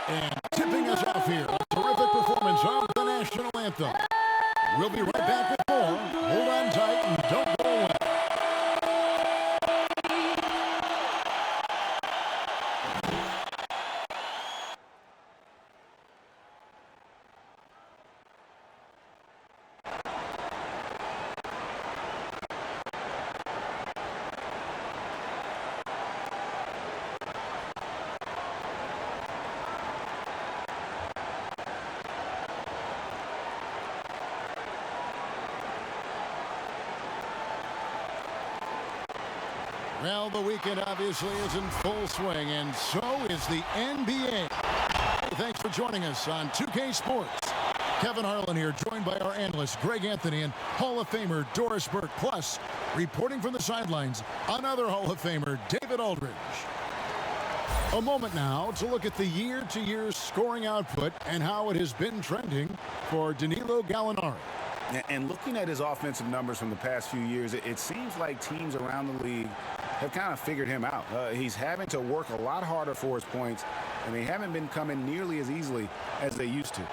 And tipping us off here, a terrific performance of the national anthem. We'll be right back with more. Hold on tight and don't go away. Well, the weekend obviously is in full swing, and so is the NBA. Thanks for joining us on 2K Sports. Kevin Harlan here, joined by our analysts Greg Anthony and Hall of Famer Doris Burke. Plus, reporting from the sidelines, another Hall of Famer, David Aldridge. A moment now to look at the year-to-year scoring output and how it has been trending for Danilo Gallinari. And looking at his offensive numbers from the past few years, it seems like teams around the league have kind of figured him out. He's having to work a lot harder for his points, and they haven't been coming nearly as easily as they used to.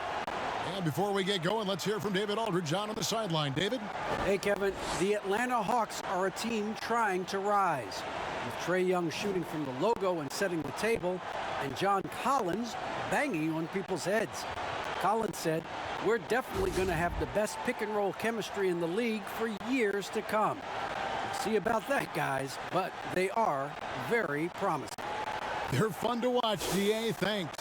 And before we get going, let's hear from David Aldridge on the sideline. David? Hey, Kevin. The Atlanta Hawks are a team trying to rise. With Trae Young shooting from the logo and setting the table, and John Collins banging on people's heads. Collins said, "We're definitely going to have the best pick-and-roll chemistry in the league for years to come." We'll see about that, guys, but they are very promising. They're fun to watch, DA. Thanks.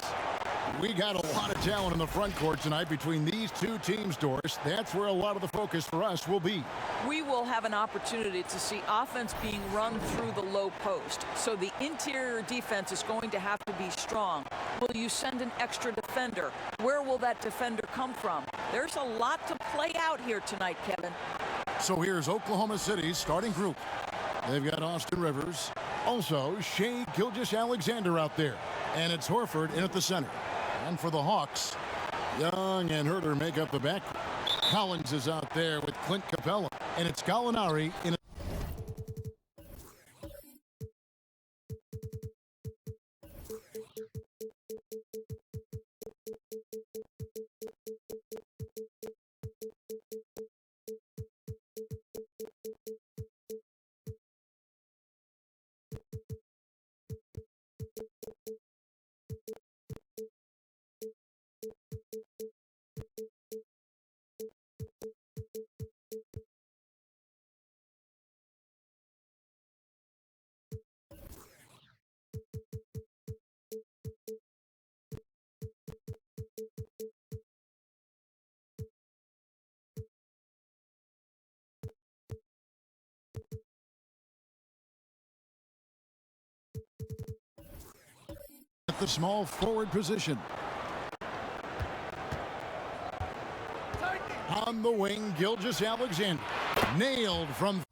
We got a lot of talent in the front court tonight between these two teams, Doris. That's where a lot of the focus for us will be. We will have an opportunity to see offense being run through the low post. So the interior defense is going to have to be strong. Will you send an extra defender? Where will that defender come from? There's a lot to play out here tonight, Kevin. So here's Oklahoma City's starting group. They've got Austin Rivers. Also, Shai Gilgeous-Alexander out there. And it's Horford in at the center. And for the Hawks, Young and Herter make up the back. Collins is out there with Clint Capella. And it's Gallinari in. At the small forward position. On the wing, Gilgeous-Alexander. Nailed from.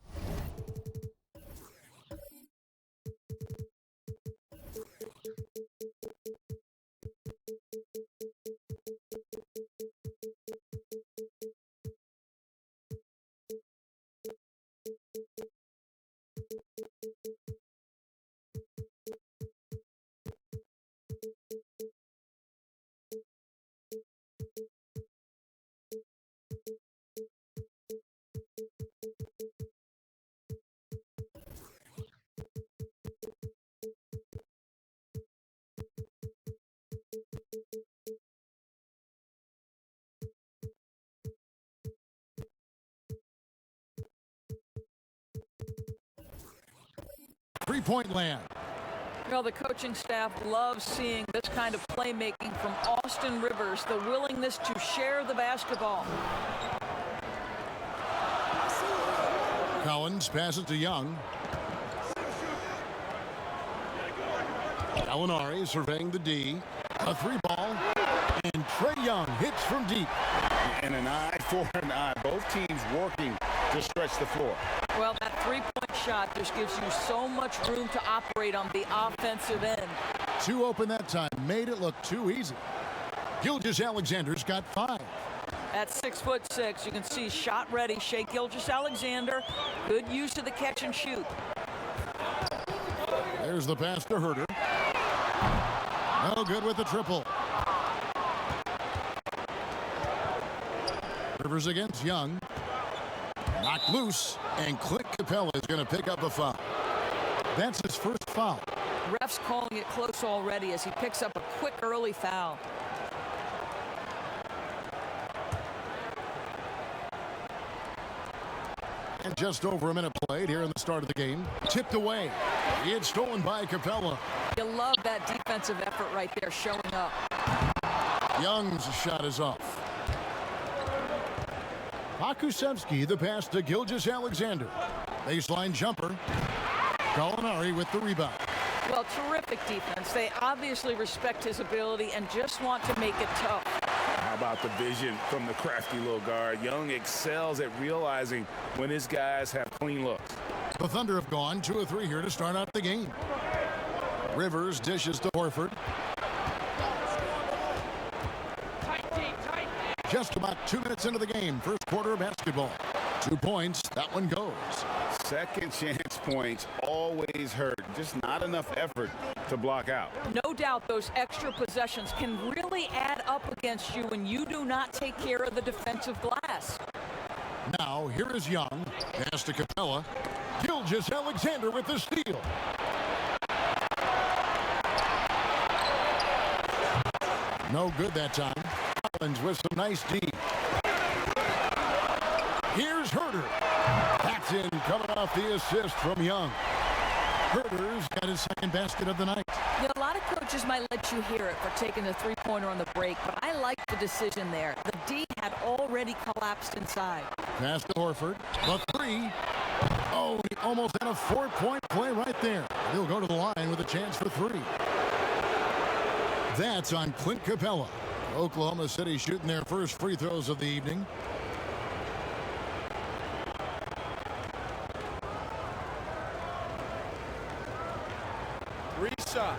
Three-point land. Well, the coaching staff loves seeing this kind of playmaking from Austin Rivers, the willingness to share the basketball. Collins passes to Young. Gallinari surveying the D. A three ball. And Trae Young hits from deep. And an eye for an eye. Both teams working to stretch the floor. Well, that three-point shot just gives you so much room to operate on the offensive end. Two open that time. Made it look too easy. Gilgeous-Alexander's got 5. At 6'6", you can see shot ready. Shai Gilgeous-Alexander. Good use of the catch and shoot. There's the pass to Herter. No good with the triple. Rivers against Young. Knocked loose, and Clint Capella is going to pick up a foul. That's his first foul. Ref's calling it close already as he picks up a quick early foul. And just over a minute played here in the start of the game. Tipped away. It's stolen by Capella. You love that defensive effort right there showing up. Young's shot is off. Pakusevsky, the pass to Gilgeous-Alexander. Baseline jumper. Gallinari with the rebound. Well, terrific defense. They obviously respect his ability and just want to make it tough. How about the vision from the crafty little guard? Young excels at realizing when his guys have clean looks. The Thunder have gone 2 of 3 here to start out the game. Rivers dishes to Horford. Just about 2 minutes into the game, first quarter of basketball. 2 points, that one goes. Second chance points always hurt. Just not enough effort to block out. No doubt those extra possessions can really add up against you when you do not take care of the defensive glass. Now, here is Young. Pass to Capella. Gilgeous-Alexander with the steal. No good that time. Collins with some nice D. Here's Herter. That's in, coming off the assist from Young. Herter's got his second basket of the night. Yeah, a lot of coaches might let you hear it for taking the three-pointer on the break, but I like the decision there. The D had already collapsed inside. Pass to Horford. The three. Oh, he almost had a 4-point play right there. He'll go to the line with a chance for 3. That's on Clint Capella. Oklahoma City shooting their first free throws of the evening. Reshot.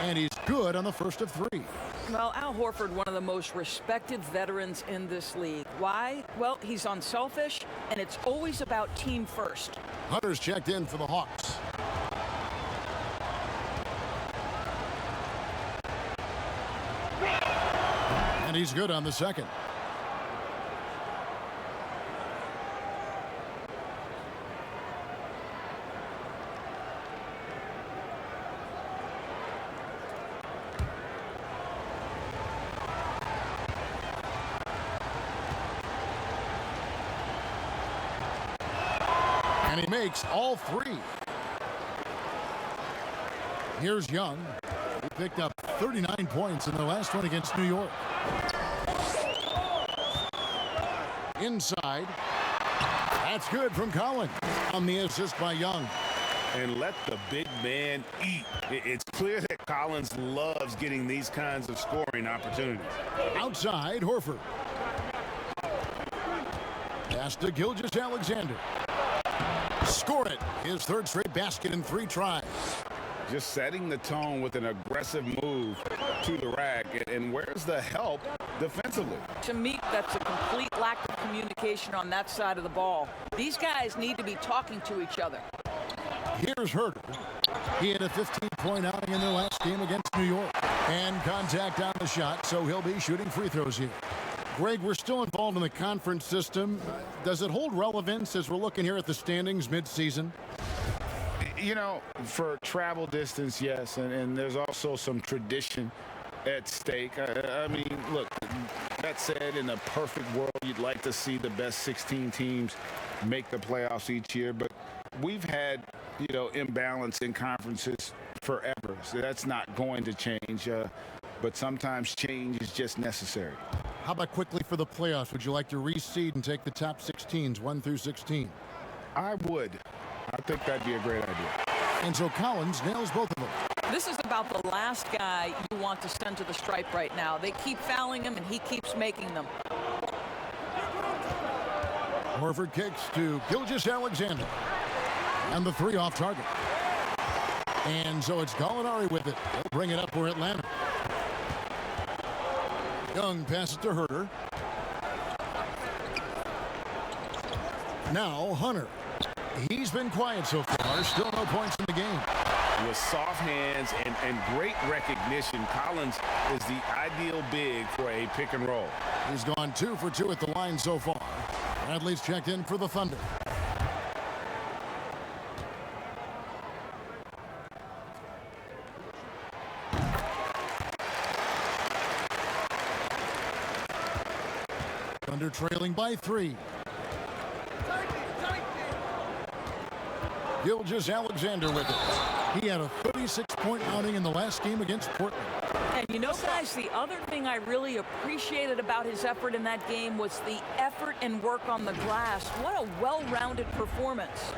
And he's good on the first of 3. Well, Al Horford, one of the most respected veterans in this league. Why? Well, he's unselfish, and it's always about team first. Hunter's checked in for the Hawks. And he's good on the second. And he makes all 3. Here's Young. He picked up 39 points in the last one against New York. Inside. That's good from Collins on the assist by Young. And let the big man eat. It's clear that Collins loves getting these kinds of scoring opportunities. Outside, Horford. Pass to Gilgeous-Alexander. Score it. His third straight basket in 3 tries. Just setting the tone with an aggressive move to the rack. And where's the help defensively? To me, that's a complete lack of communication on that side of the ball. These guys need to be talking to each other. Here's Herter. He had a 15-point outing in their last game against New York. And contact on the shot, so he'll be shooting free throws here. Greg, we're still involved in the conference system. Does it hold relevance as we're looking here at the standings mid-season? You know, for travel distance, yes, and there's also some tradition at stake. I mean, look, that said, in a perfect world, you'd like to see the best 16 teams make the playoffs each year, but we've had, you know, imbalance in conferences forever, so that's not going to change, but sometimes change is just necessary. How about quickly for the playoffs? Would you like to reseed and take the top 16s, 1 through 16? I would. I think that'd be a great idea. And so Collins nails both of them. This is about the last guy you want to send to the stripe right now. They keep fouling him, and he keeps making them. Horford kicks to Gilgeous-Alexander. And the 3 off target. And so it's Gallinari with it. He'll bring it up for Atlanta. Young passes to Herter. Now Hunter. He's been quiet so far. Still no points in the game. With soft hands and great recognition, Collins is the ideal big for a pick and roll. He's gone 2 for 2 at the line so far. Bradley's checked in for the Thunder. Thunder trailing by 3. Gilgeous-Alexander with it. He had a 36-point outing in the last game against Portland. And you know, guys, the other thing I really appreciated about his effort in that game was the effort and work on the glass. What a well-rounded performance.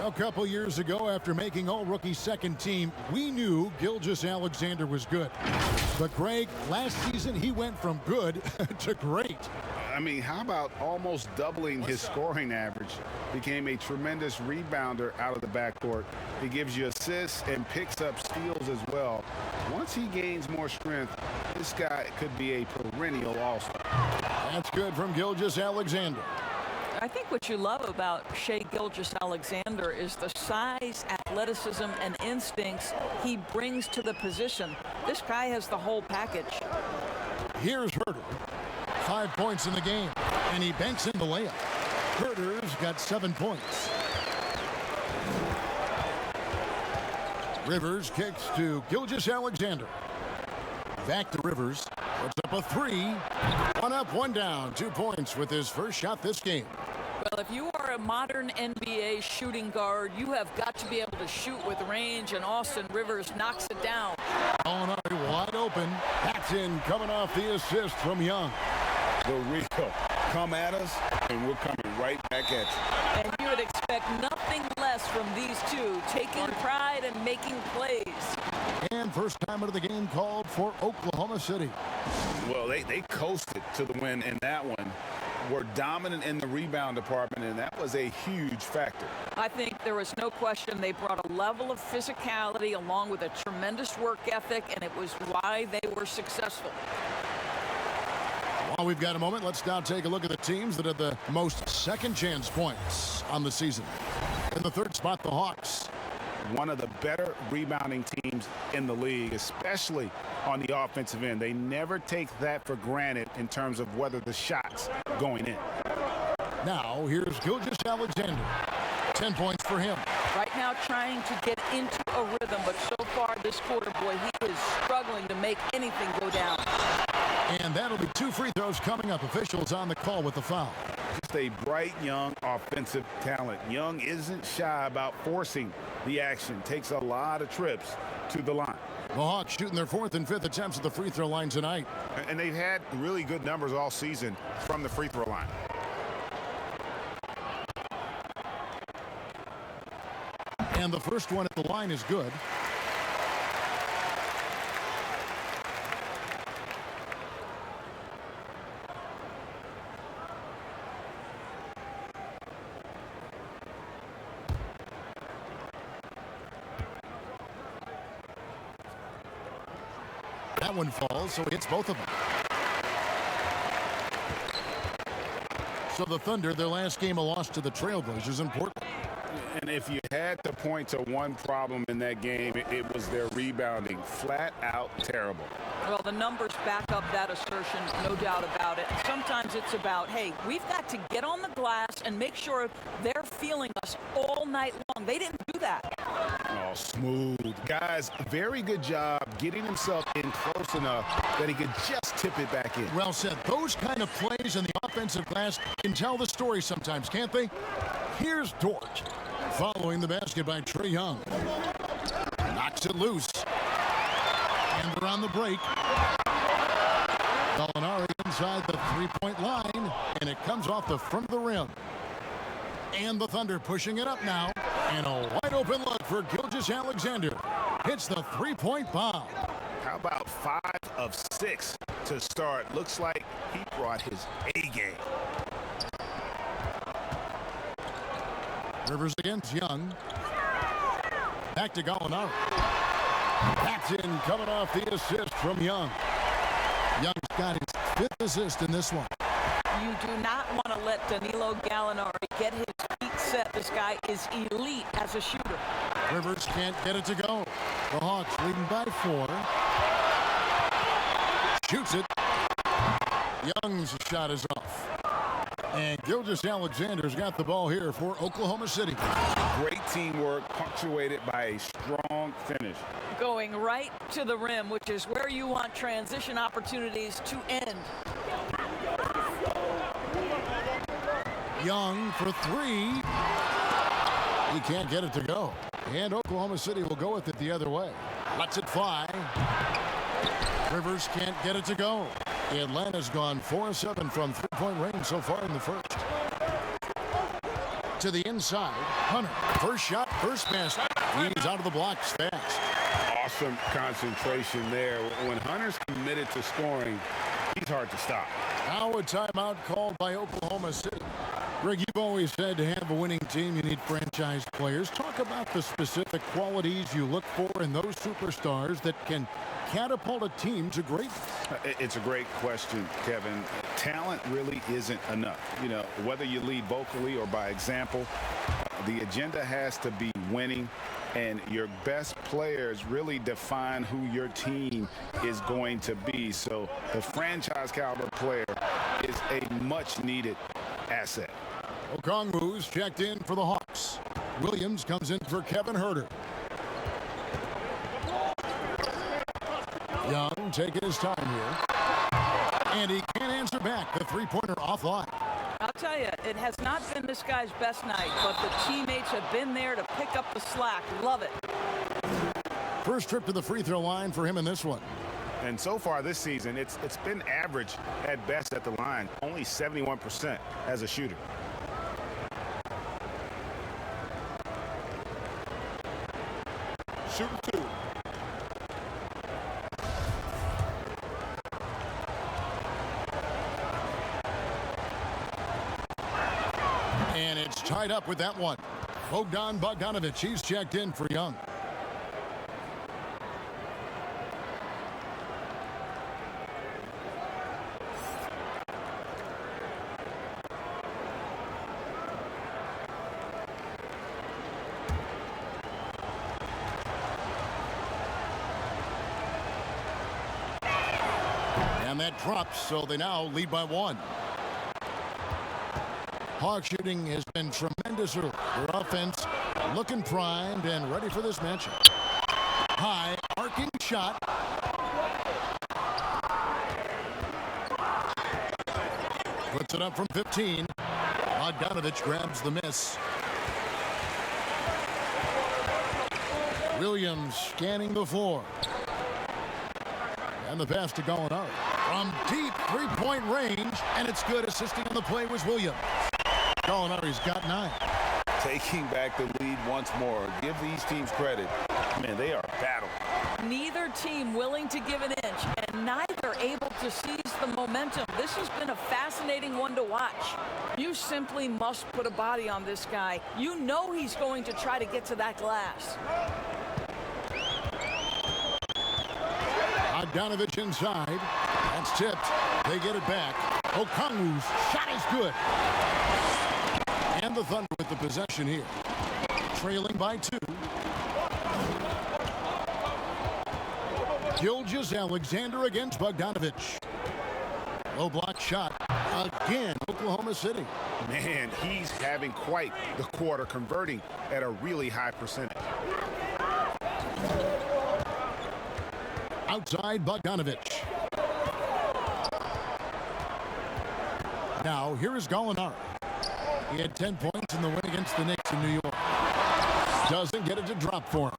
A couple years ago, after making all-rookie second team, we knew Gilgeous-Alexander was good. But, Greg, last season he went from good to great. I mean, how about almost doubling his scoring average? Became a tremendous rebounder out of the backcourt. He gives you assists and picks up steals as well. Once he gains more strength, this guy could be a perennial all-star. That's good from Gilgeous-Alexander. I think what you love about Shai Gilgeous-Alexander is the size, athleticism, and instincts he brings to the position. This guy has the whole package. Here's Herter. 5 points in the game, and he banks in the layup. Herter's got 7 points. Rivers kicks to Gilgeous-Alexander. Back to Rivers. Puts up a 3. 1 up, 1 down. 2 points with his first shot this game. Well, if you are a modern NBA shooting guard, you have got to be able to shoot with range, and Austin Rivers knocks it down. Gallinari wide open. That's in, coming off the assist from Young. The real come at us, and we're coming right back at you. And you would expect nothing less from these two, taking pride and making plays. And first time out of the game called for Oklahoma City. Well, they coasted to the win in that one. Were dominant in the rebound department, and that was a huge factor. I think there was no question they brought a level of physicality along with a tremendous work ethic, and it was why they were successful. While we've got a moment, let's now take a look at the teams that had the most second chance points on the season. In the third spot, the Hawks. One of the better rebounding teams in the league, especially on the offensive end. They never take that for granted in terms of whether the shot's going in. Now, here's Gilgeous-Alexander. 10 points for him. Right now trying to get into a rhythm, but so far this quarter, boy, he is struggling to make anything go down. And that'll be 2 free throws coming up. Officials on the call with the foul. Just a bright, young offensive talent. Young isn't shy about forcing the action. Takes a lot of trips to the line. The Hawks shooting their 4th and 5th attempts at the free throw line tonight. And they've had really good numbers all season from the free throw line. And the first one at the line is good. That one falls, so he hits both of them. So the Thunder, their last game, a loss to the Trailblazers in Portland. And if you had to point to one problem in that game, it was their rebounding. Flat out terrible. Well, the numbers back up that assertion, no doubt about it. Sometimes it's about, hey, we've got to get on the glass and make sure they're feeling us all night long. They didn't do that. Oh, smooth. Guys, very good job getting himself in close enough that he could just tip it back in. Well said. Those kind of plays in the offensive glass can tell the story sometimes, can't they? Here's Dort. Following the basket by Trae Young. Knocks it loose. And they're on the break. Gallinari inside the three-point line, and it comes off the front of the rim. And the Thunder pushing it up now. And a wide-open look for Gilgeous-Alexander. Hits the three-point bomb. How about 5 of 6 to start? Looks like he brought his A game. Rivers against Young. Back to Gallinari. That's in, coming off the assist from Young. Young's got his 5th assist in this one. You do not want to let Danilo Gallinari get his feet set. This guy is elite as a shooter. Rivers can't get it to go. The Hawks leading by 4. Shoots it. Young's shot is off. And Gilgeous-Alexander's got the ball here for Oklahoma City. Great teamwork punctuated by a strong finish. Going right to the rim, which is where you want transition opportunities to end. Young for 3. He can't get it to go. And Oklahoma City will go with it the other way. Lets it fly. Rivers can't get it to go. Atlanta's gone 4-7 from three-point range so far in the first. To the inside. Hunter. First shot, first basket. He's out of the blocks fast. Awesome concentration there. When Hunter's committed to scoring, he's hard to stop. Now a timeout called by Oklahoma City. Greg, you've always said to have a winning team, you need franchise players. Talk about the specific qualities you look for in those superstars that can catapult a team to greatness. It's a great question, Kevin. Talent really isn't enough. You know, whether you lead vocally or by example, the agenda has to be winning, and your best players really define who your team is going to be. So the franchise caliber player is a much needed asset. Okongwu's checked in for the Hawks. Williams comes in for Kevin Huerter. Young taking his time here. And he can't answer back. The three-pointer offline. I'll tell you, it has not been this guy's best night, but the teammates have been there to pick up the slack. Love it. First trip to the free throw line for him in this one. And so far this season, it's been average at best at the line. Only 71% as a shooter. Shooting 2. And it's tied up with that one. Bogdan Bogdanovic, he's checked in for Young. And that drops, so they now lead by 1. Hawk shooting has been tremendous early. Their offense looking primed and ready for this matchup. High, arcing shot. Puts it up from 15. Bogdanovic grabs the miss. Williams scanning the floor. And the pass to Gallinari. From deep three-point range, and it's good. Assisting on the play was Williams. Gallinari's got 9. Taking back the lead once more. Give these teams credit. Man, they are battle. Neither team willing to give an inch, and neither able to seize the momentum. This has been a fascinating one to watch. You simply must put a body on this guy. You know he's going to try to get to that glass. Bogdanovic inside. That's tipped. They get it back. Okongwu's shot is good. And the Thunder with the possession here. Trailing by 2. Gilgeous-Alexander against Bogdanovic. Low block shot. Again, Oklahoma City. Man, he's having quite the quarter, converting at a really high percentage. Outside Bogdanovic. Now, here is Gallinari. He had 10 points in the win against the Knicks in New York. Doesn't get it to drop for him.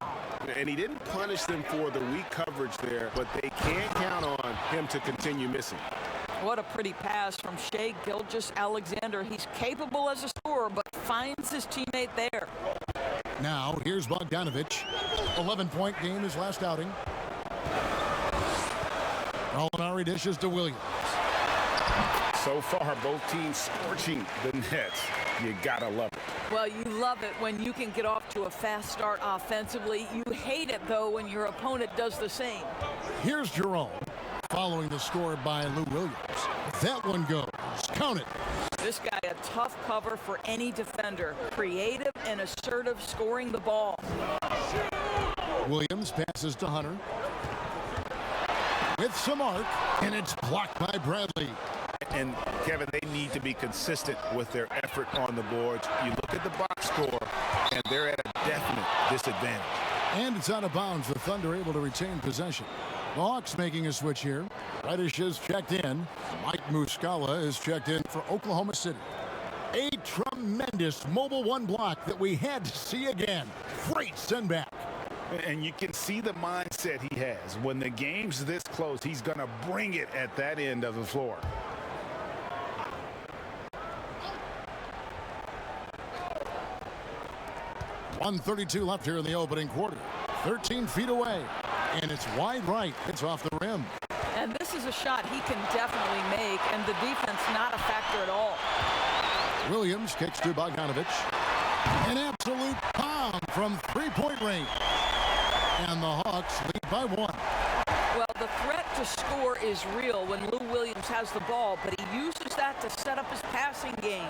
And he didn't punish them for the weak coverage there, but they can't count on him to continue missing. What a pretty pass from Shai Gilgeous-Alexander. He's capable as a scorer, but finds his teammate there. Now, here's Bogdanovic. 11-point game his last outing. Gallinari dishes to Williams. So far, both teams scorching the nets. You gotta love it. Well, you love it when you can get off to a fast start offensively. You hate it, though, when your opponent does the same. Here's Jerome, following the score by Lou Williams. That one goes. Count it. This guy a tough cover for any defender. Creative and assertive scoring the ball. Williams passes to Hunter. With some arc, and it's blocked by Bradley. And, Kevin, they need to be consistent with their effort on the boards. You look at the box score, and they're at a definite disadvantage. And it's out of bounds. The Thunder able to retain possession. The Hawks making a switch here. Reddish is checked in. Mike Muscala is checked in for Oklahoma City. A tremendous mobile one block that we had to see again. Great send back. And you can see the mindset he has. When the game's this close, he's going to bring it at that end of the floor. .132 left here in the opening quarter. 13 feet away. And it's wide right. It's off the rim. And this is a shot he can definitely make, and the defense not a factor at all. Williams kicks to Bogdanovich. An absolute bomb from three-point range. And the Hawks lead by 1. Well, the threat to score is real when Lou Williams has the ball, but he uses that to set up his passing game.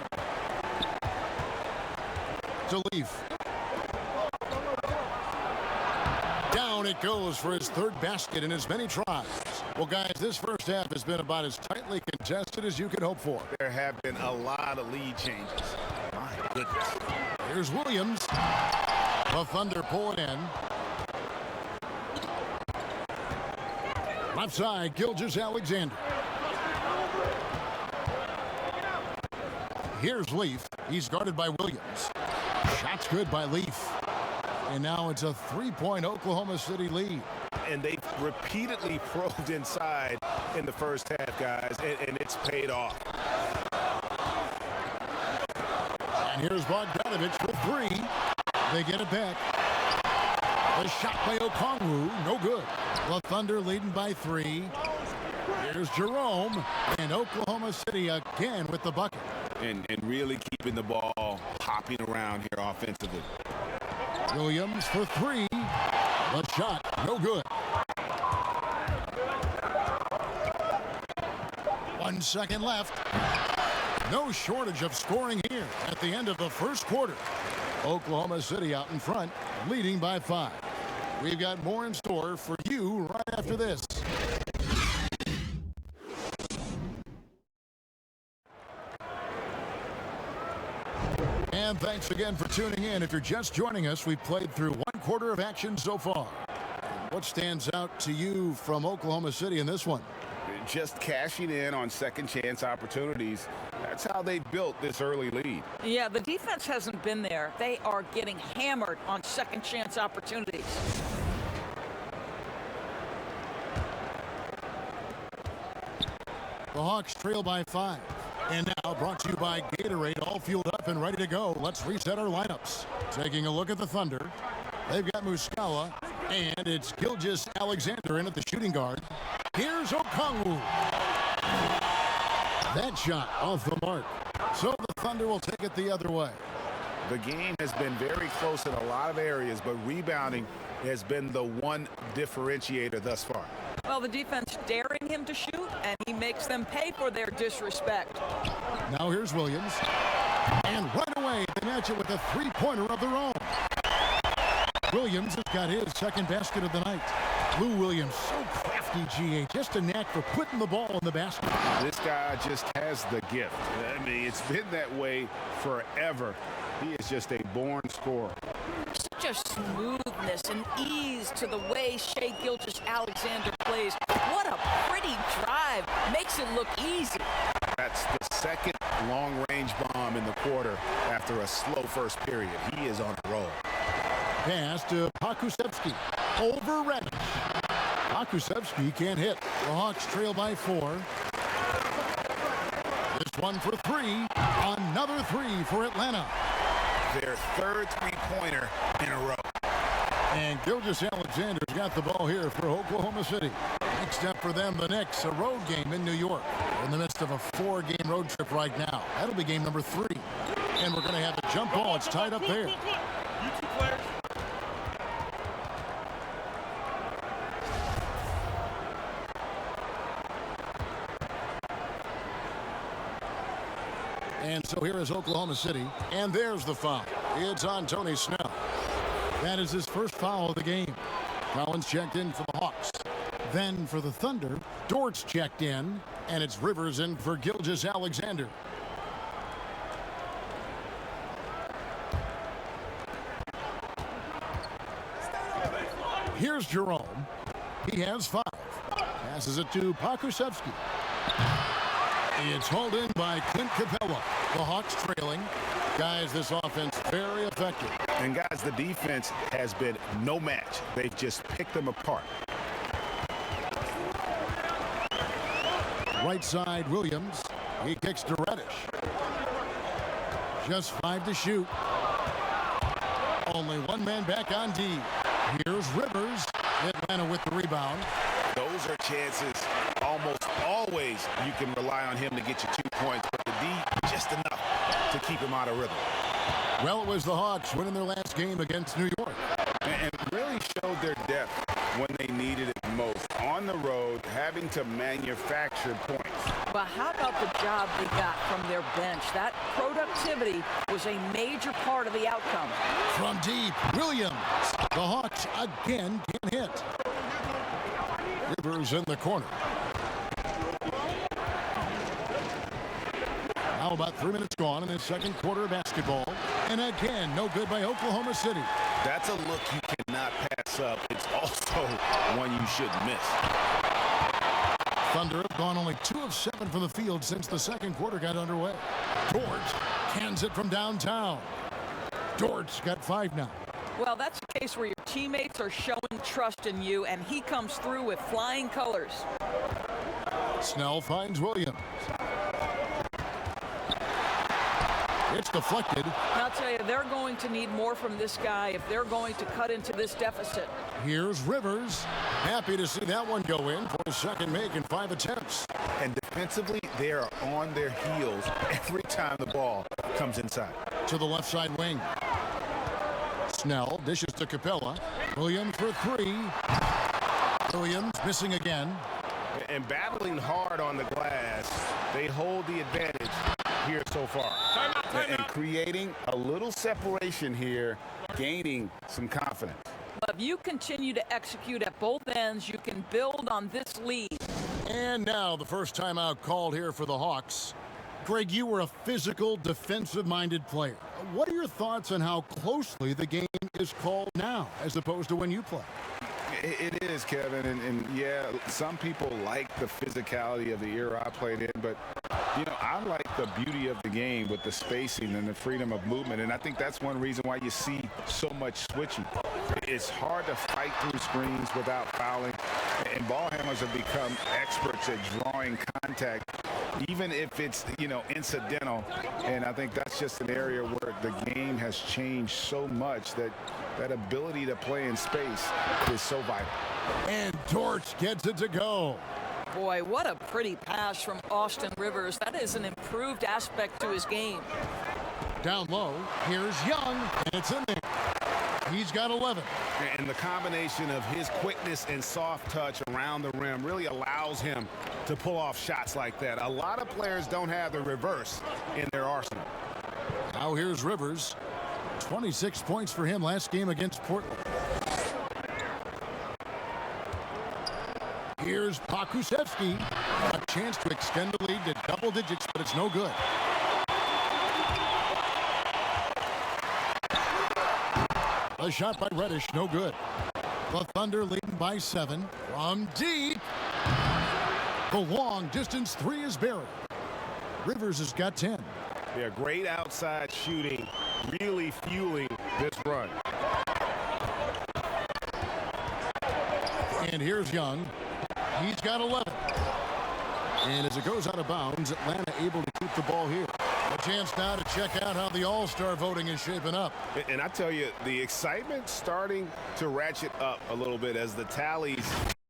To Leaf. Down it goes for his third basket in as many tries. Well, guys, this first half has been about as tightly contested as you could hope for. There have been a lot of lead changes. My goodness. Here's Williams. The Thunder pull it in. Left side, Gilgeous-Alexander. Here's Leaf. He's guarded by Williams. Shot's good by Leaf. And now it's a three-point Oklahoma City lead. And they've repeatedly probed inside in the first half, guys, and it's paid off. And here's Bogdanovich with 3. They get it back. The shot by Okongwu, no good. The Thunder leading by 3. Here's Jerome, and Oklahoma City again with the bucket. And really keeping the ball hopping around here offensively. Williams for 3. The shot, no good. 1 second left. No shortage of scoring here at the end of the first quarter. Oklahoma City out in front, leading by 5. We've got more in store for you right after this. And thanks again for tuning in. If you're just joining us, we've played through 1 quarter of action so far. What stands out to you from Oklahoma City in this one? Just cashing in on second chance opportunities. That's how they built this early lead. Yeah, the defense hasn't been there. They are getting hammered on second chance opportunities. The Hawks trail by 5. And now brought to you by Gatorade, all fueled up and ready to go. Let's reset our lineups. Taking a look at the Thunder. They've got Muscala, and it's Gilgeous-Alexander in at the shooting guard. Here's Okongwu. That shot off the mark. So the Thunder will take it the other way. The game has been very close in a lot of areas, but rebounding has been the one differentiator thus far. Well, the defense daring him to shoot, and he makes them pay for their disrespect. Now here's Williams. And right away, they match it with a three-pointer of their own. Williams has got his second basket of the night. Lou Williams, so crafty, GA. Just a knack for putting the ball in the basket. This guy just has the gift. I mean, it's been that way forever. He is just a born scorer. Such a smoothness and ease to the way Shai Gilgeous-Alexander plays. What a pretty drive. Makes it look easy. That's the second long-range bomb in the quarter after a slow first period. He is on a roll. Pass to Pokusevski. Over Reddish. Pokusevski can't hit. The Hawks trail by 4. This one for 3. Another 3 for Atlanta. Their third three-pointer in a row. And Gilgeous-Alexander's got the ball here for Oklahoma City. Next up for them, the Knicks, a road game in New York. We're in the midst of a 4-game road trip right now. That'll be game number 3. And we're going to have a jump ball. It's tied up there. And so here is Oklahoma City. And there's the foul. It's on Tony Snell. That is his first foul of the game. Collins checked in for the Hawks. Then for the Thunder, Dort's checked in. And it's Rivers in for Gilgeous-Alexander. Here's Jerome. He has 5. Passes it to Pakusevsky. It's hauled in by Clint Capella. The Hawks trailing. Guys, this offense very effective. And guys, the defense has been no match. They've just picked them apart. Right side, Williams. He kicks to Reddish. Just 5 to shoot. Only one man back on D. Here's Rivers. Atlanta with the rebound. Those are chances almost always you can rely on him to get you 2 points, but the D just enough to keep him out of rhythm. Well, it was the Hawks winning their last game against New York. And really showed their depth when they needed it most. On the road, having to manufacture points. But how about the job they got from their bench? That productivity was a major part of the outcome. From deep, Williams. The Hawks again can hit. Rivers in the corner. Now about 3 minutes gone in the second quarter of basketball. And again, no good by Oklahoma City. That's a look you cannot pass up. It's also one you shouldn't miss. Thunder have gone only 2 of 7 from the field since the second quarter got underway. Dort cans it from downtown. Dort's got 5 now. Well, that's a case where your teammates are showing trust in you, and he comes through with flying colors. Snell finds Williams. It's deflected. And I'll tell you, they're going to need more from this guy if they're going to cut into this deficit. Here's Rivers. Happy to see that one go in for his second make in 5 attempts. And defensively, they are on their heels every time the ball comes inside. To the left side wing. Snell dishes to Capella. Williams for 3. Williams missing again. And battling hard on the glass, they hold the advantage here so far. And creating a little separation here, gaining some confidence. But if you continue to execute at both ends, you can build on this lead. And now the first timeout called here for the Hawks. Greg, you were a physical, defensive-minded player. What are your thoughts on how closely the game is called now as opposed to when you play? It is, Kevin, and yeah, some people like the physicality of the era I played in, but you know, I like the beauty of the game with the spacing and the freedom of movement, and I think that's one reason why you see so much switching. It's hard to fight through screens without fouling, and ball handlers have become experts at drawing contact, even if it's, you know, incidental, and I think that's just an area where the game has changed so much that that ability to play in space is so vital. And Dort gets it to go. Boy, what a pretty pass from Austin Rivers. That is an improved aspect to his game. Down low, here's Young, and it's in there. He's got 11. And the combination of his quickness and soft touch around the rim really allows him to pull off shots like that. A lot of players don't have the reverse in their arsenal. Now here's Rivers. 26 points for him last game against Portland. Here's Pakusevsky. A chance to extend the lead to double digits, but it's no good. A shot by Reddish, no good. The Thunder leading by 7 from deep. The long distance 3 is buried. Rivers has got 10. Yeah, great outside shooting, really fueling this run. And here's Young. He's got 11. And as it goes out of bounds, Atlanta able to keep the ball here. A chance now to check out how the All-Star voting is shaping up. And I tell you, the excitement starting to ratchet up a little bit as the tallies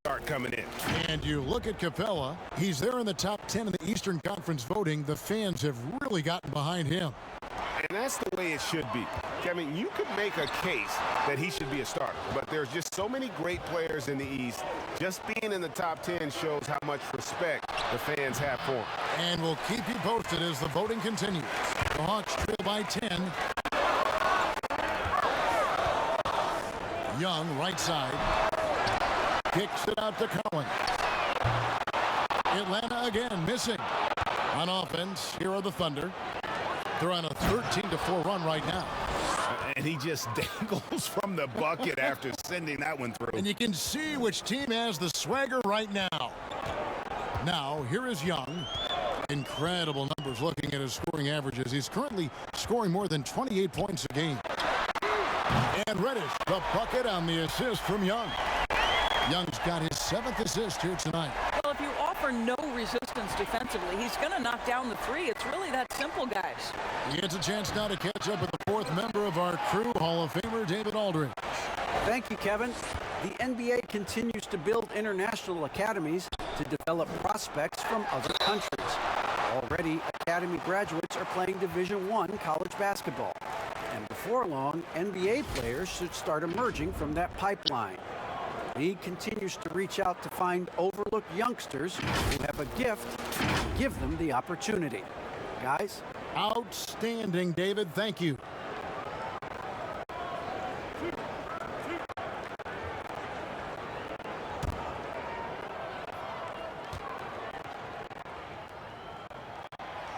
start coming in. And you look at Capella. He's there in the top 10 in the Eastern Conference voting. The fans have really gotten behind him. And that's the way it should be. I mean, you could make a case that he should be a starter, but there's just so many great players in the East. Just being in the top 10 shows how much respect the fans have for him. And we'll keep you posted as the voting continues. The Hawks trail by 10. Young, right side. Kicks it out to Collins. Atlanta again, missing. On offense, here are the Thunder. They're on a 13-4 run right now. And he just dangles from the bucket after sending that one through. And you can see which team has the swagger right now. Now, here is Young. Incredible numbers looking at his scoring averages. He's currently scoring more than 28 points a game. And Reddish, the bucket on the assist from Young. Young's got his 7th assist here tonight. Well, if you offer no resistance defensively, he's going to knock down the three. It's really that simple, guys. He gets a chance now to catch up with the 4th member of our crew, Hall of Famer David Aldridge. Thank you, Kevin. The NBA continues to build international academies to develop prospects from other countries. Already, academy graduates are playing Division I college basketball. And before long, NBA players should start emerging from that pipeline. The league continues to reach out to find overlooked youngsters who have a gift and give them the opportunity. Guys? Outstanding, David. Thank you.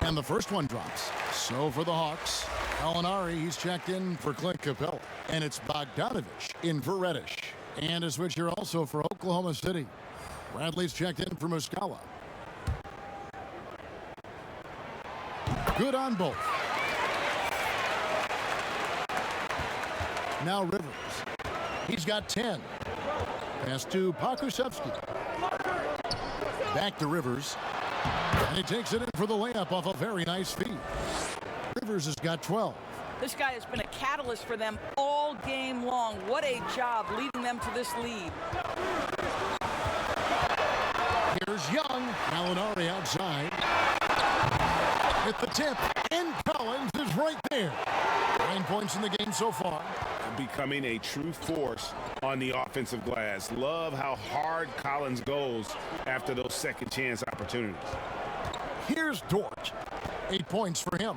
And the first one drops. So for the Hawks, Gallinari, he's checked in for Clint Capella. And it's Bogdanovich in for Reddish. And a switch here also for Oklahoma City. Bradley's checked in for Muscala. Good on both. Now Rivers. He's got 10. Pass to Pokusevski. Back to Rivers. And he takes it in for the layup off a very nice feed. Rivers has got 12. This guy has been a catalyst for them all game long. What a job leading them to this lead. Here's Young. Gallinari outside. Hit the tip. And Collins is right there. 9 points in the game so far. Becoming a true force on the offensive glass. Love how hard Collins goes after those second chance opportunities. Here's Dort. 8 points for him.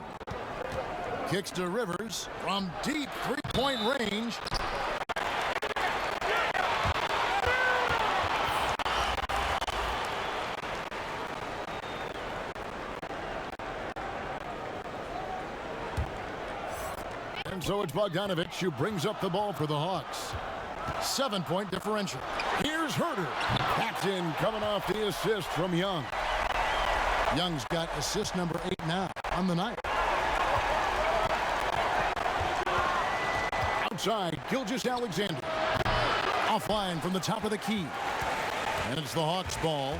Kicks to Rivers from deep three-point range. And so it's Bogdanovich who brings up the ball for the Hawks. 7-point differential. Here's Herter. Backed in, coming off the assist from Young. Young's got assist number 8 now on the night. Outside, Gilgeous-Alexander. Offline from the top of the key. And it's the Hawks' ball.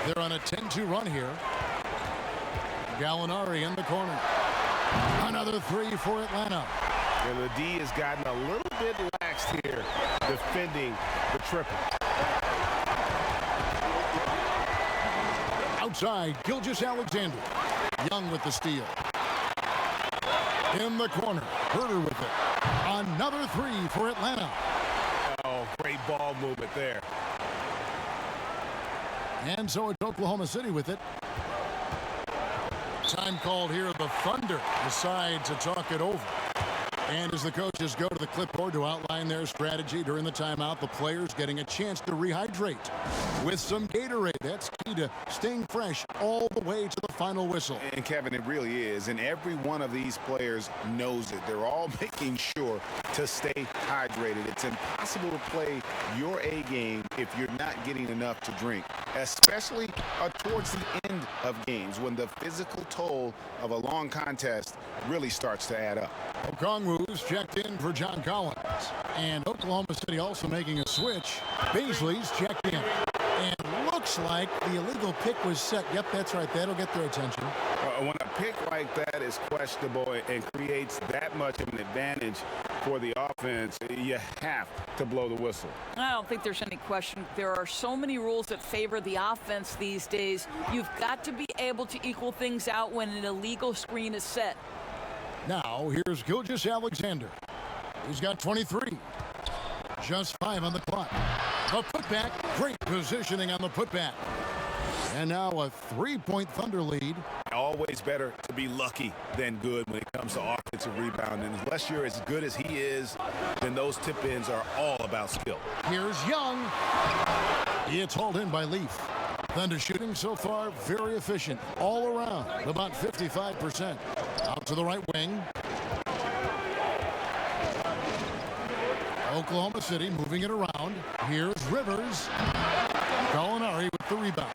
They're on a 10-2 run here. Gallinari in the corner. Another three for Atlanta. And the D has gotten a little bit lax here defending the triple. Outside, Gilgeous-Alexander. Young with the steal. In the corner, Herter with it. Another three for Atlanta. Oh, great ball movement there. And so it's Oklahoma City with it. Time called here. The Thunder decide to talk it over. And as the coaches go to the clipboard to outline their strategy during the timeout, the players getting a chance to rehydrate with some Gatorade. That's key to staying fresh all the way to the final whistle. And Kevin, it really is. And every one of these players knows it. They're all making sure to stay hydrated. It's impossible to play your A game if you're not getting enough to drink, especially towards the end of games when the physical toll of a long contest really starts to add up. Okongwu's checked in for John Collins. And Oklahoma City also making a switch. Baisley's checked in. And looks like the illegal pick was set. Yep, that's right. That'll get their attention. When a pick like that is questionable and creates that much of an advantage for the offense, you have to blow the whistle. I don't think there's any question. There are so many rules that favor the offense these days. You've got to be able to equal things out when an illegal screen is set. Now, here's Gilgeous-Alexander. He's got 23. Just 5 on the clock. The putback. Great positioning on the putback. And now a 3-point Thunder lead. Always better to be lucky than good when it comes to offensive rebounding. Unless you're as good as he is, then those tip-ins are all about skill. Here's Young. It's hauled in by Leaf. Thunder shooting so far very efficient all around, about 55%. Out to the right wing. Oklahoma City moving it around. Here's Rivers. Gallinari with the rebound.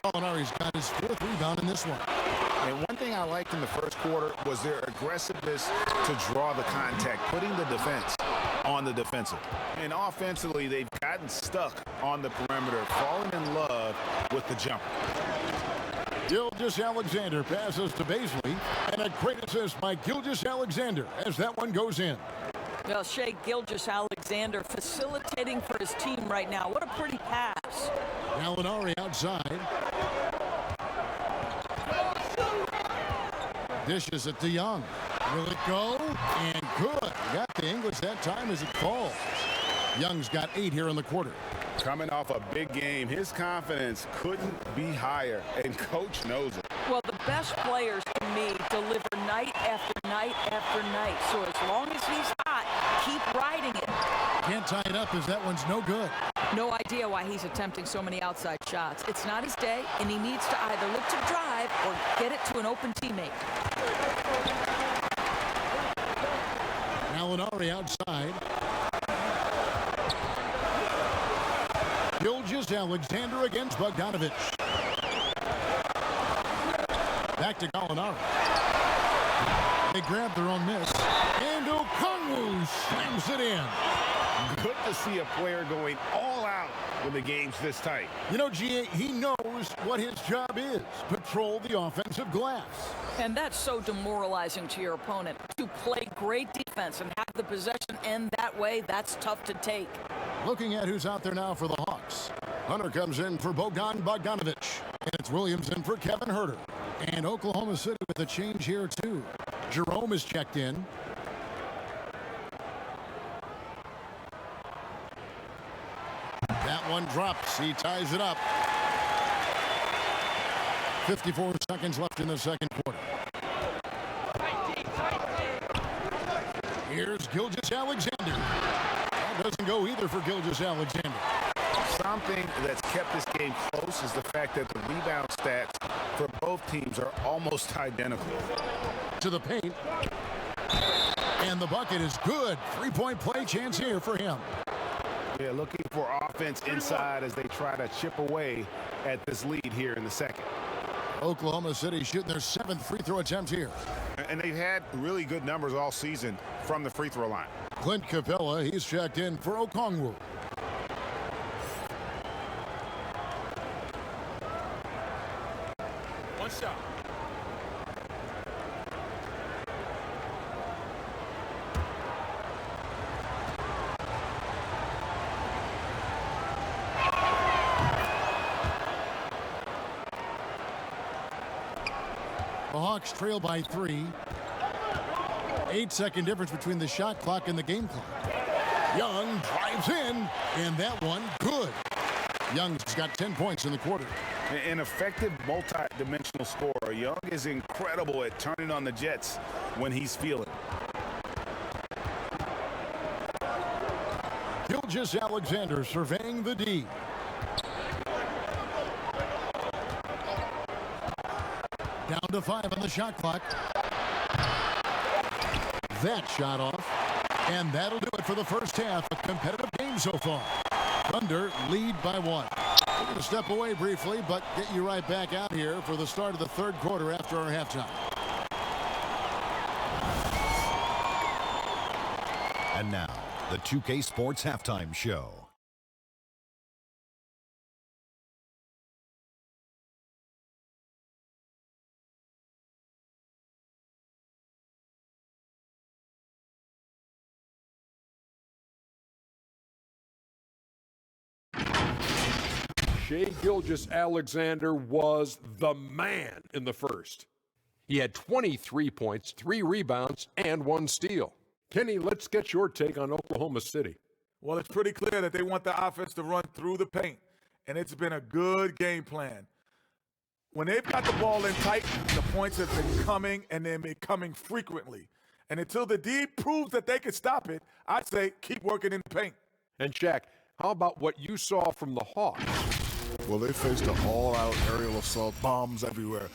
Gallinari's got his 4th rebound in this one. And one thing I liked in the first quarter was their aggressiveness to draw the contact, putting the defense on the defensive. And offensively, they've gotten stuck on the perimeter, falling in love with the jumper. Gilgeous-Alexander passes to Baisley, and a great assist by Gilgeous-Alexander as that one goes in. Well, Shea Gilgeous-Alexander facilitating for his team right now. What a pretty pass. Gallinari outside. Dishes it to Young. Will it go? And good. Got the English that time as it falls. Young's got 8 here in the quarter. Coming off a big game, his confidence couldn't be higher, and coach knows it. Well, the best players to me deliver night after night after night. So as long as he's hot, keep riding it. Can't tie it up as that one's no good. No idea why he's attempting so many outside shots. It's not his day, and he needs to either look to drive or get it to an open teammate. Gallinari outside. Gilgeous-Alexander against Bogdanovich. Back to Gallinari. They grab their own miss. And Okongwu slams it in. Good to see a player going all out when the game's this tight. You know, G.A., he knows what his job is. Patrol the offensive glass. And that's so demoralizing to your opponent. To play great defense and have the possession end that way, that's tough to take. Looking at who's out there now for the Hawks. Hunter comes in for Bogdan Bogdanovich. And it's Williams in for Kevin Huerter. And Oklahoma City with a change here, too. Jerome is checked in. That one drops. He ties it up. 54 seconds left in the second quarter. Here's Gilgeous-Alexander. That doesn't go either for Gilgeous-Alexander. Something that's kept this game close is the fact that the rebound stats for both teams are almost identical. To the paint. And the bucket is good. 3-point play chance here for him. Yeah, looking for offense inside as they try to chip away at this lead here in the second. Oklahoma City shooting their 7th free throw attempt here. And they've had really good numbers all season from the free throw line. Clint Capella, he's checked in for Okongwu. One shot. The Hawks trail by 3. 8-second difference between the shot clock and the game clock. Young drives in, and that one good. Young's got 10 points in the quarter. An effective multi-dimensional scorer. Young is incredible at turning on the Jets when he's feeling. Gilgeous-Alexander surveying the D. Down to 5 on the shot clock. That shot off. And that'll do it for the first half. A competitive game so far. Thunder lead by 1. We're going to step away briefly, but get you right back out here for the start of the third quarter after our halftime. And now, the 2K Sports Halftime Show. Shea Gilgeous-Alexander was the man in the first. He had 23 points, 3 rebounds, and 1 steal. Kenny, let's get your take on Oklahoma City. Well, it's pretty clear that they want the offense to run through the paint. and it's been a good game plan. When they've got the ball in tight, the points have been coming, and they've been coming frequently. And until the D proves that they can stop it, I'd say keep working in the paint. And Shaq, how about what you saw from the Hawks? Well, they faced an all-out aerial assault, bombs everywhere.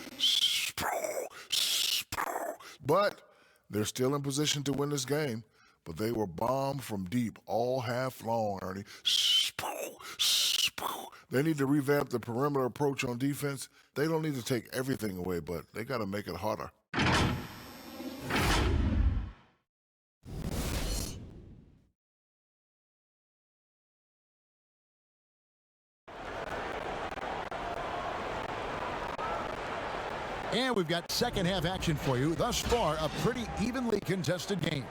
But they're still in position to win this game. But they were bombed from deep all half long, Ernie. They need to revamp the perimeter approach on defense. They don't need to take everything away, but they got to make it harder. And we've got second half action for you. Thus far, a pretty evenly contested game.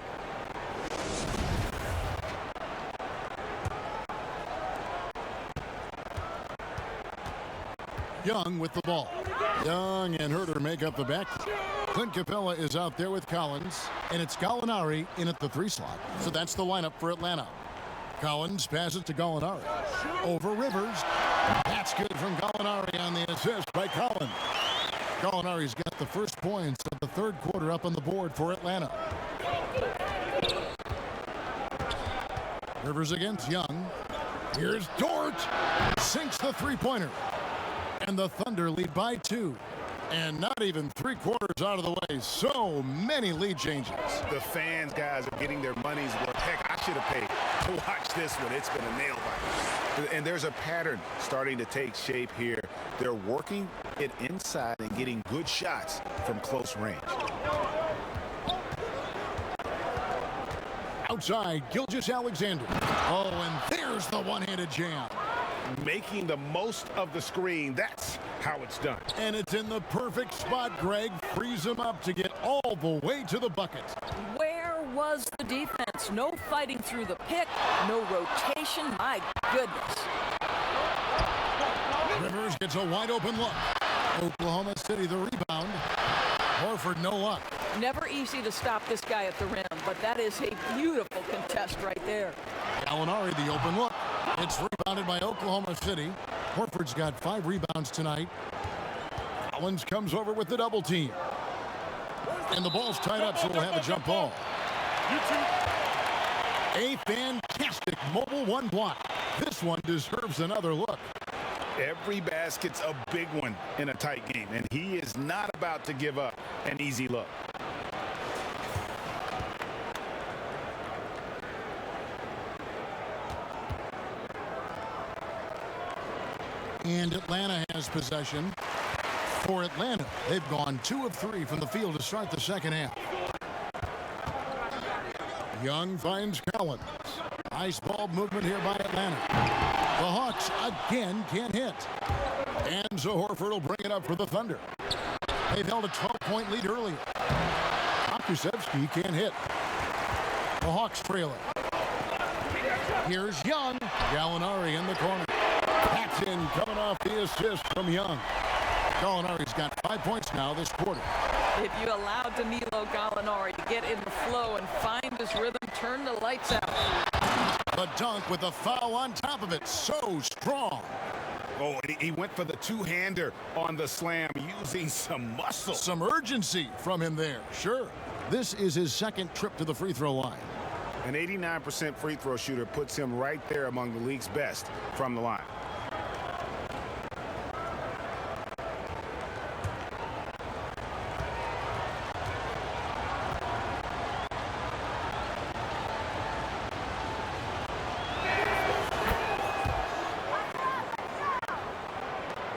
Young with the ball. Young and Herter make up the back. Clint Capella is out there with Collins, and it's Gallinari in at the 3 slot. So that's the lineup for Atlanta. Collins passes to Gallinari. Over Rivers. That's good from Gallinari on the assist by Collins. Gallinari's got the first points of the third quarter up on the board for Atlanta. Rivers against Young. Here's Dort. Sinks the three-pointer. And the Thunder lead by 2. And not even 3 quarters out of the way. So many lead changes. The fans, guys, are getting their money's worth. Heck, I should have paid to watch this one. It's been a nail biter. And there's a pattern starting to take shape here. They're working it inside and getting good shots from close range. Outside, Gilgeous-Alexander. Oh, and there's the one-handed jam. Making the most of the screen. That's how it's done. And it's in the perfect spot, Greg. Frees him up to get all the way to the bucket. Where was the defense? No fighting through the pick, no rotation. My goodness. Rivers gets a wide open look. Oklahoma City the rebound. Horford no luck. Never easy to stop this guy at the rim, but that is a beautiful contest right there. Gallinari the open look. It's rebounded by Oklahoma City. Horford's got 5 rebounds tonight. Collins comes over with the double team. And the ball's tied up, so we'll have a jump ball. A fantastic mobile 1 block. This one deserves another look. Every basket's a big one in a tight game, and he is not about to give up an easy look. And Atlanta has possession. For Atlanta, they've gone 2 of 3 from the field to start the second half. Young finds Collins. Nice ball movement here by Atlanta. The Hawks again can't hit. And so Horford will bring it up for the Thunder. They've held a 12-point lead earlier. Pokusevski can't hit. The Hawks trail it. Here's Young. Gallinari in the corner. That's in, coming off the assist from Young. Gallinari's got 5 points now this quarter. If you allow Danilo Gallinari to get in the flow and find his rhythm, turn the lights out. The dunk with a foul on top of it. So strong. Oh, he went for the two-hander on the slam, using some muscle. Some urgency from him there. Sure. This is his second trip to the free throw line. An 89% free throw shooter puts him right there among the league's best from the line.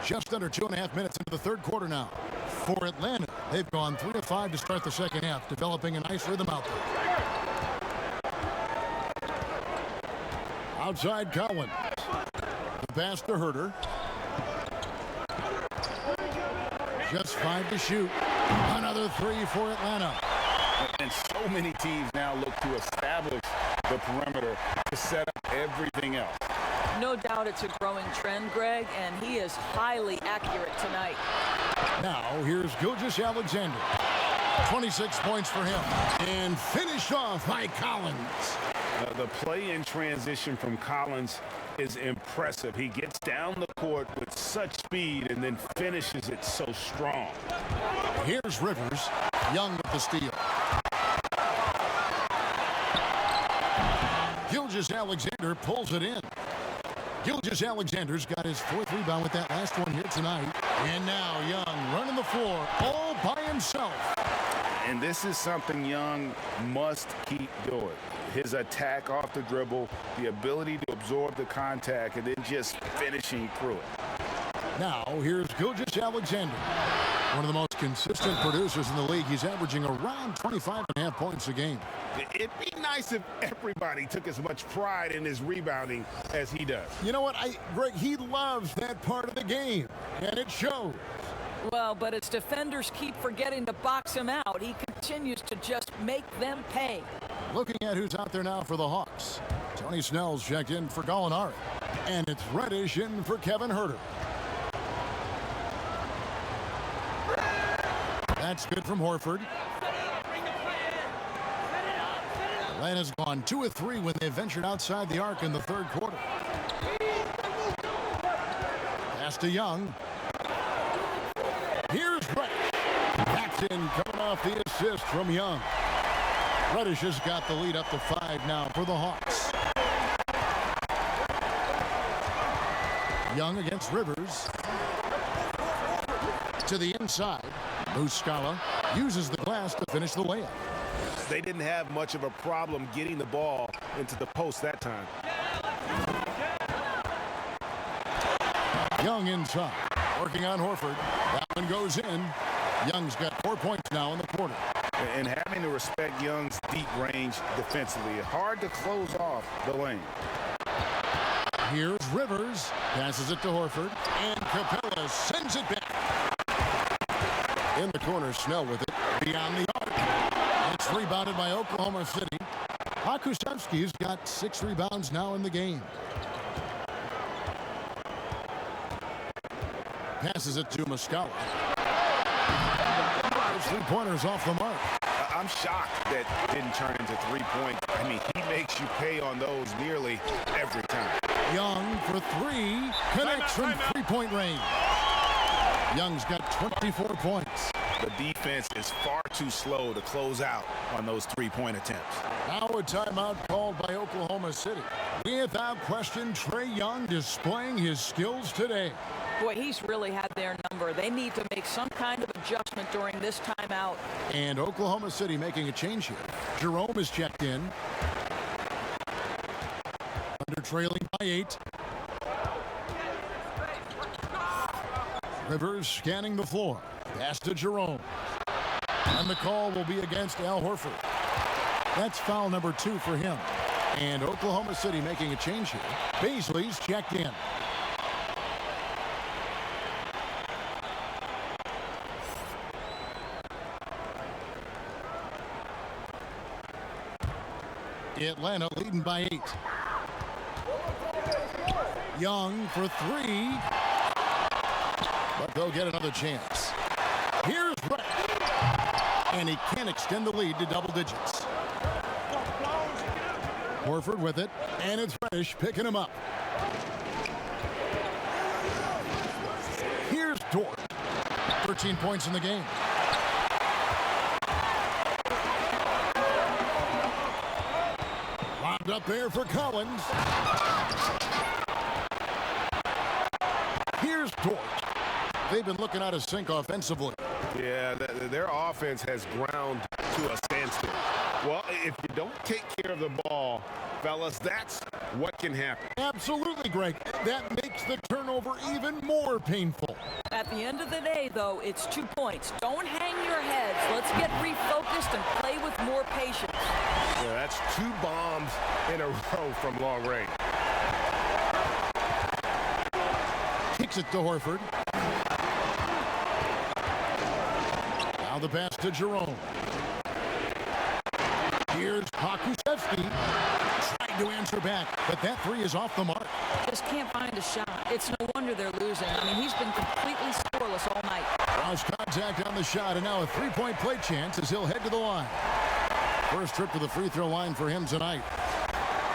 Just under 2.5 minutes into the third quarter now. For Atlanta, they've gone 3 of 5 to start the second half, developing a nice rhythm out there. Outside Collins. The pass to Herter. Just 5 to shoot. Another 3 for Atlanta. And so many teams now look to establish the perimeter to set up everything else. No doubt it's a growing trend, Greg, and he is highly accurate tonight. Now, here's Gilgeous-Alexander. 26 points for him. And finished off by Collins. The play in transition from Collins is impressive. He gets down the court with such speed and then finishes it so strong. Here's Rivers. Young with the steal. Gilgeous-Alexander pulls it in. Gilgeous-Alexander's got his 4th rebound with that last one here tonight. And now Young running the floor all by himself. And this is something Young must keep doing. His attack off the dribble, the ability to absorb the contact, and then just finishing through it. Now here's Gilgeous-Alexander. One of the most consistent producers in the league. He's averaging around 25.5 points a game. It'd be nice if everybody took as much pride in his rebounding as he does. You know what, Greg, he loves that part of the game, and it shows. Well, but as defenders keep forgetting to box him out, he continues to just make them pay. Looking at who's out there now for the Hawks. Tony Snell's checked in for Gallinari. And it's Reddish in for Kevin Huerter. That's good from Horford. Atlanta's gone 2 of 3 when they ventured outside the arc in the 3rd quarter. Pass to Young. Here's Reddish. That's in, coming off the assist from Young. Reddish has got the lead up to 5 now for the Hawks. Young against Rivers. To the inside. Muscala uses the glass to finish the layup. They didn't have much of a problem getting the ball into the post that time. Young inside. Working on Horford. That one goes in. Young's got 4 points now in the quarter. And having to respect Young's deep range defensively, hard to close off the lane. Here's Rivers. Passes it to Horford. And Capella sends it back. In the corner, Snell with it. Beyond the arc. It's rebounded by Oklahoma City. Hakusevsky's got 6 rebounds now in the game. Passes it to Muscala. Those 3-pointers off the mark. I'm shocked that didn't turn into 3-point. I mean, he makes you pay on those nearly every time. Young for 3. Connects from 3-point range. Young's got 24 points. The defense is far too slow to close out on those 3-point attempts. Now a timeout called by Oklahoma City. Without question, Trae Young displaying his skills today. Boy, he's really had their number. They need to make some kind of adjustment during this timeout. And Oklahoma City making a change here. Jerome is checked in. Under trailing by 8. Rivers scanning the floor. Pass to Jerome. And the call will be against Al Horford. That's foul number 2 for him. And Oklahoma City making a change here. Baisley's checked in. Atlanta leading by 8. Young for 3. But they'll get another chance. Here's Reddish. And he can't extend the lead to double digits. Horford with it. And it's Reddish picking him up. Here's Dort. 13 points in the game. Lobbed up there for Collins. Here's Dort. They've been looking out of sync offensively. Yeah, their offense has ground to a standstill. Well, if you don't take care of the ball, fellas, that's what can happen. Absolutely, Greg. That makes the turnover even more painful. At the end of the day, though, it's 2 points. Don't hang your heads. Let's get refocused and play with more patience. Yeah, that's 2 bombs in a row from long range. Kicks it to Horford. Now the pass to Jerome. Here's Hakusevsky. Trying to answer back, but that 3 is off the mark. Just can't find a shot. It's no wonder they're losing. I mean, he's been completely scoreless all night. Lost contact on the shot, and now a 3-point play chance as he'll head to the line. First trip to the free throw line for him tonight.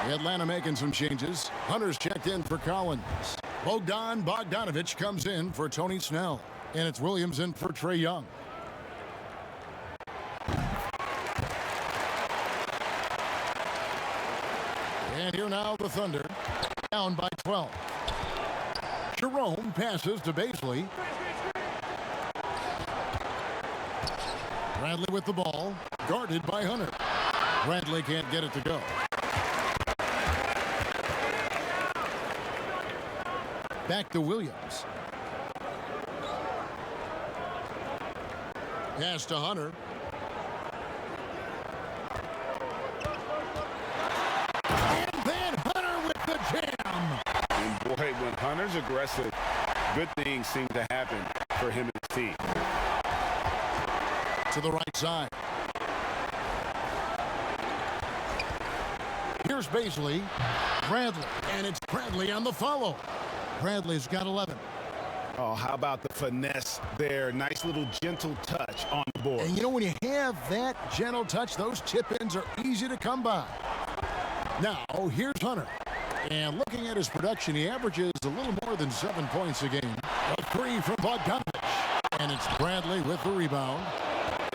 Atlanta making some changes. Hunter's checked in for Collins. Bogdanovich comes in for Tony Snell. And it's Williams in for Trae Young. And here now the Thunder. Down by 12. Jerome passes to Baisley. Bradley with the ball. Guarded by Hunter. Bradley can't get it to go. Back to Williams. Pass to Hunter. And then Hunter with the jam. And boy, when Hunter's aggressive, good things seem to happen for him and his team. To the right side. Here's Baisley. Bradley. And it's Bradley on the follow. Bradley's got 11. Oh, how about the finesse there? Nice little gentle touch on the board. And you know, when you have that gentle touch, those tip-ins are easy to come by. Now, here's Hunter. And looking at his production, he averages a little more than 7 points a game. A three from Bogdanovich. And it's Bradley with the rebound.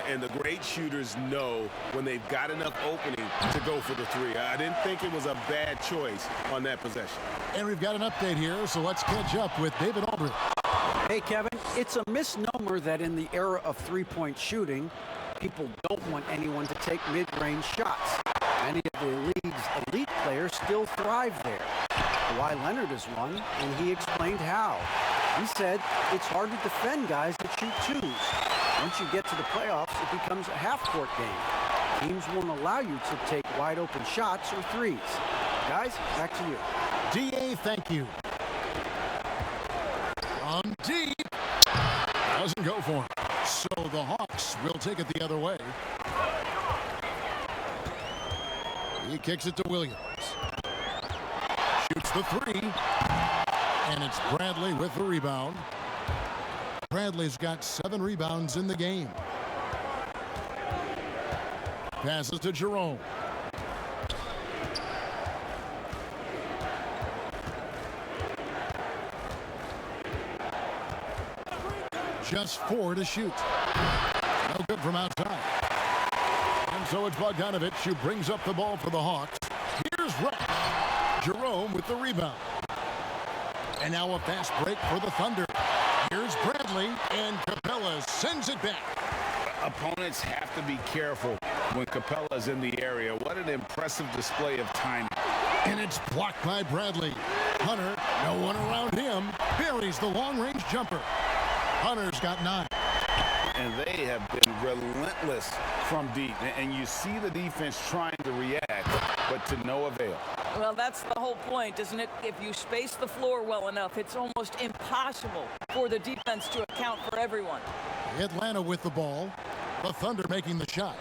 And the great shooters know when they've got enough opening to go for the three. I didn't think it was a bad choice on that possession. And we've got an update here, so let's catch up with David Aldridge. Hey, Kevin, it's a misnomer that in the era of three-point shooting, people don't want anyone to take mid-range shots. Many of the league's elite players still thrive there. Kawhi Leonard is one, and he explained how. He said it's hard to defend guys that shoot twos. Once you get to the playoffs, it becomes a half-court game. Teams won't allow you to take wide-open shots or threes. Guys, back to you. D.A., thank you. From deep. Doesn't go for him. So the Hawks will take it the other way. He kicks it to Williams. Shoots the three. And it's Bradley with the rebound. Bradley's got 7 rebounds in the game. Passes to Jerome. Just 4 to shoot. No good from outside. And so it's Bogdanovich who brings up the ball for the Hawks. Here's Rex. Jerome with the rebound. And now a fast break for the Thunder. Here's Bradley, and Capella sends it back. Opponents have to be careful when Capella's in the area. What an impressive display of timing. And it's blocked by Bradley. Hunter, no one around him, buries the long-range jumper. Hunter's got 9. And they have been relentless from deep. And you see the defense trying to react, but to no avail. Well, that's the whole point, isn't it? If you space the floor well enough, it's almost impossible for the defense to account for everyone. Atlanta with the ball. The Thunder making the shot.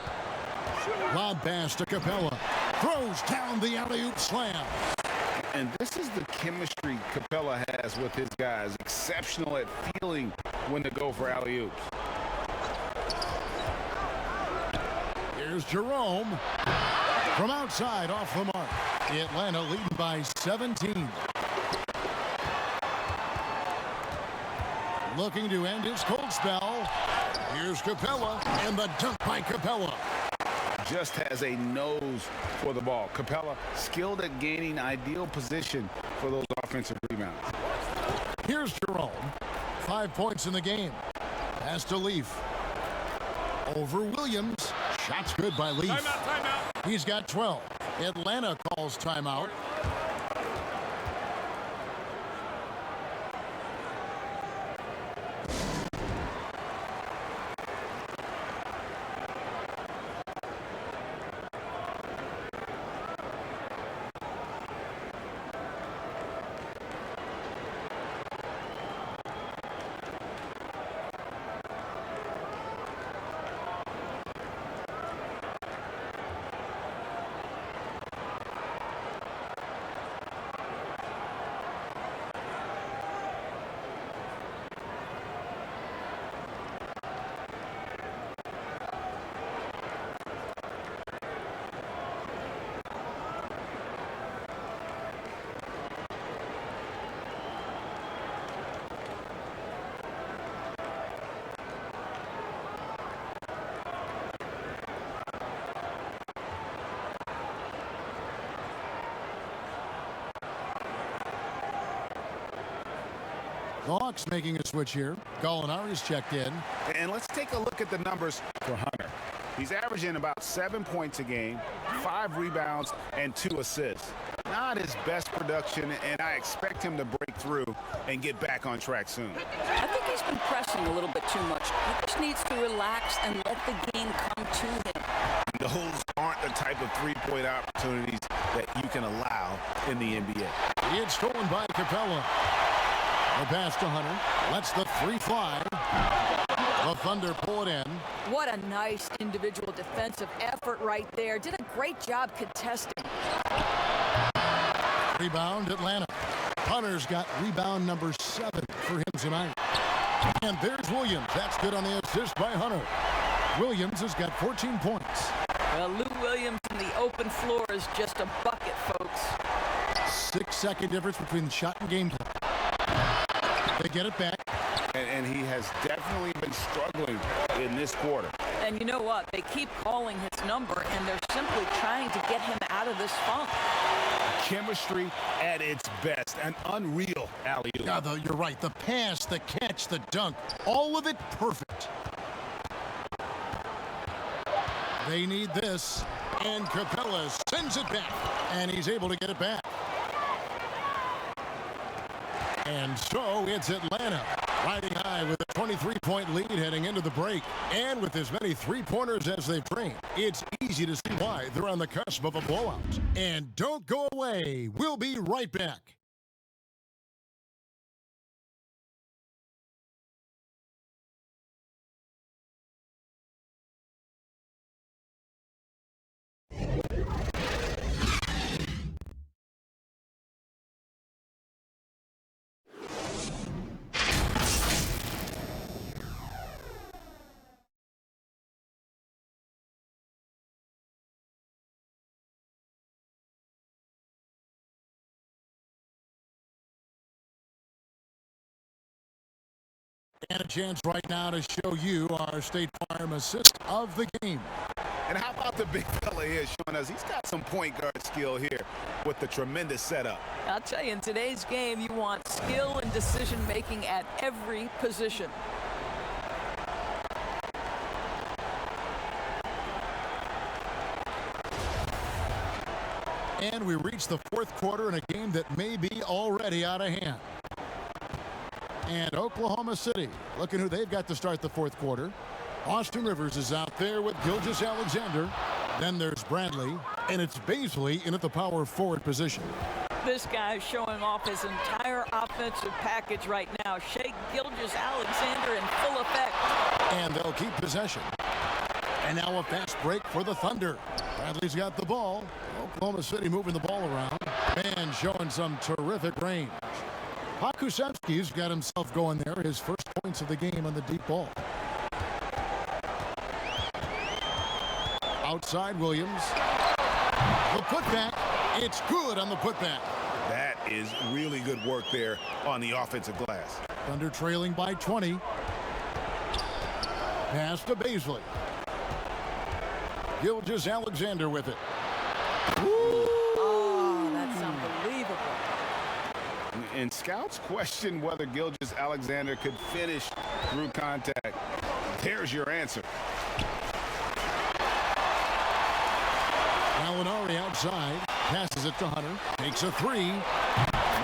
Lob pass to Capella. Throws down the alley-oop slam. And this is the chemistry Capella has with his guys. Exceptional at feeling when to go for alley-oops. Here's Jerome. From outside, off the mark. Atlanta leading by 17. Looking to end his cold spell. Here's Capella, and the dunk by Capella. Just has a nose for the ball. Capella skilled at gaining ideal position for those offensive rebounds. Here's Jerome. 5 points in the game. Pass to Leaf. Over Williams. Shot's good by Leaf. Timeout. He's got 12. Atlanta calls timeout. The Hawks making a switch here. Gallinari's checked in. And let's take a look at the numbers for Hunter. He's averaging about 7 points a game, 5 rebounds, and 2 assists. Not his best production, and I expect him to break through and get back on track soon. I think he's been pressing a little bit too much. He just needs to relax and let the game come to him. Those aren't the type of three-point opportunities that you can allow in the NBA. It's stolen by Capella. The pass to Hunter. Lets the three fly. The Thunder pull it in. What a nice individual defensive effort right there. Did a great job contesting. Rebound, Atlanta. Hunter's got rebound number 7 for him tonight. And there's Williams. That's good on the assist by Hunter. Williams has got 14 points. Well, Lou Williams in the open floor is just a bucket, folks. 6-second difference between the shot and game time. They get it back. And he has definitely been struggling in this quarter. And you know what? They keep calling his number, and they're simply trying to get him out of this funk. Chemistry at its best. An unreal alley-oop. Yeah, you're right. The pass, the catch, the dunk, all of it perfect. They need this, and Capella sends it back, and he's able to get it back. And so it's Atlanta riding high with a 23-point lead heading into the break. And with as many three-pointers as they've trained, it's easy to see why they're on the cusp of a blowout. And don't go away. We'll be right back. And a chance right now to show you our State Farm assist of the game. And how about the big fella here showing us he's got some point guard skill here with the tremendous setup. I'll tell you, in today's game, you want skill and decision-making at every position. And we reach the fourth quarter in a game that may be already out of hand. And Oklahoma City, looking who they've got to start the fourth quarter. Austin Rivers is out there with Gilgeous-Alexander. Then there's Bradley, and it's Baisley in at the power forward position. This guy is showing off his entire offensive package right now. Shea Gilgeous-Alexander in full effect. And they'll keep possession. And now a fast break for the Thunder. Bradley's got the ball. Oklahoma City moving the ball around and showing some terrific range. Pakusevski's got himself going there, his first points of the game on the deep ball. Outside Williams. The putback. It's good on the putback. That is really good work there on the offensive glass. Thunder trailing by 20. Pass to Baisley. Gilgeous-Alexander with it. Oh, that's unbelievable. And scouts question whether Gilgeous-Alexander could finish through contact. There's your answer. Gallinari outside. Passes it to Hunter. Takes a three.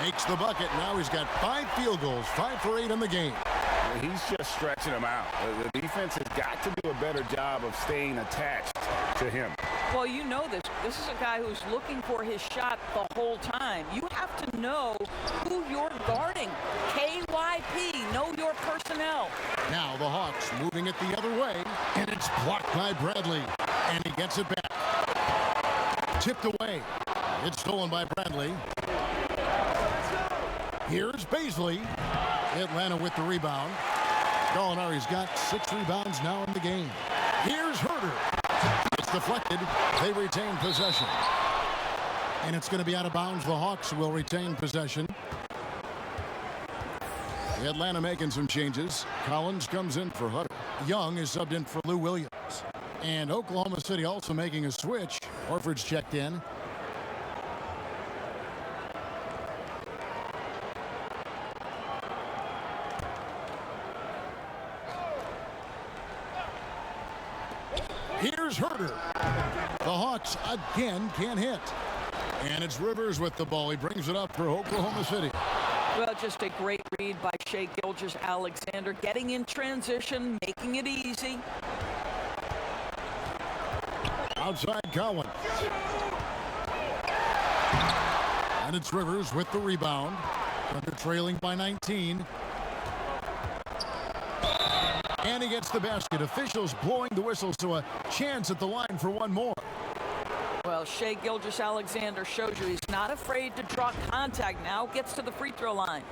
Makes the bucket. Now he's got 5 field goals. 5 for 8 in the game. He's just stretching them out. The defense has got to do a better job of staying attached to him. Well, you know this. This is a guy who's looking for his shot the whole time. You have to know who you're guarding. KYP, know your personnel. Now the Hawks moving it the other way, and it's blocked by Bradley. And he gets it back. Tipped away. It's stolen by Bradley. Here's Baisley. Atlanta with the rebound. Gallinari's got 6 rebounds now in the game. Here's Herter. It's deflected. They retain possession. And it's going to be out of bounds. The Hawks will retain possession. Atlanta making some changes. Collins comes in for Hutter. Young is subbed in for Lou Williams. And Oklahoma City also making a switch. Horford's checked in. Here's Herder. The Hawks again can't hit. And it's Rivers with the ball. He brings it up for Oklahoma City. Well, just a great read by Shai Gilgeous-Alexander, getting in transition, making it easy. Outside Collins. And it's Rivers with the rebound. Thunder trailing by 19. And he gets the basket. Officials blowing the whistle, so a chance at the line for one more. Well, Shai Gilgeous-Alexander shows you he's not afraid to draw contact. Now gets to the free throw line.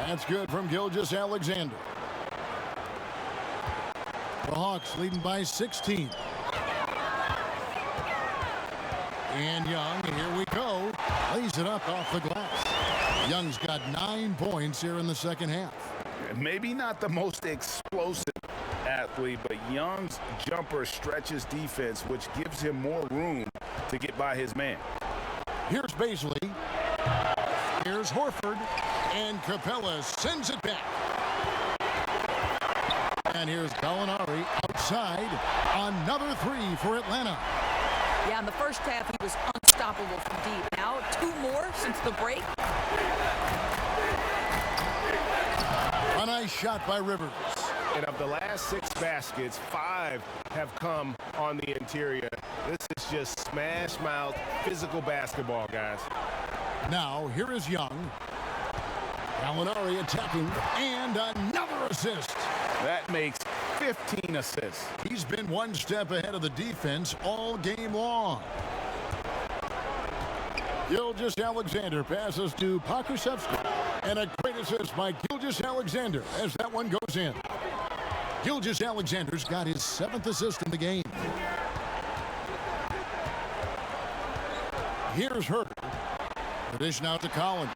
That's good from Gilgeous-Alexander. The Hawks leading by 16. And Young, here we go. Lays it up off the glass. Young's got 9 points here in the second half. Maybe not the most explosive athlete, but Young's jumper stretches defense, which gives him more room to get by his man. Here's Baisley. Here's Horford. And Capella sends it back. And here's Gallinari outside. Another 3 for Atlanta. Yeah, in the first half, he was unstoppable from deep. Now, 2 more since the break. A nice shot by Rivers. And of the last 6 baskets, 5 have come on the interior. This is just smash mouth physical basketball, guys. Now, here is Young. Gallinari attacking, and another assist. That makes 15 assists. He's been one step ahead of the defense all game long. Gilgeous-Alexander passes to Pokusevski. And a great assist by Gilgeous-Alexander as that one goes in. Gilgeous-Alexander's got his 7th assist in the game. Here's Herder. The dish now to Collins.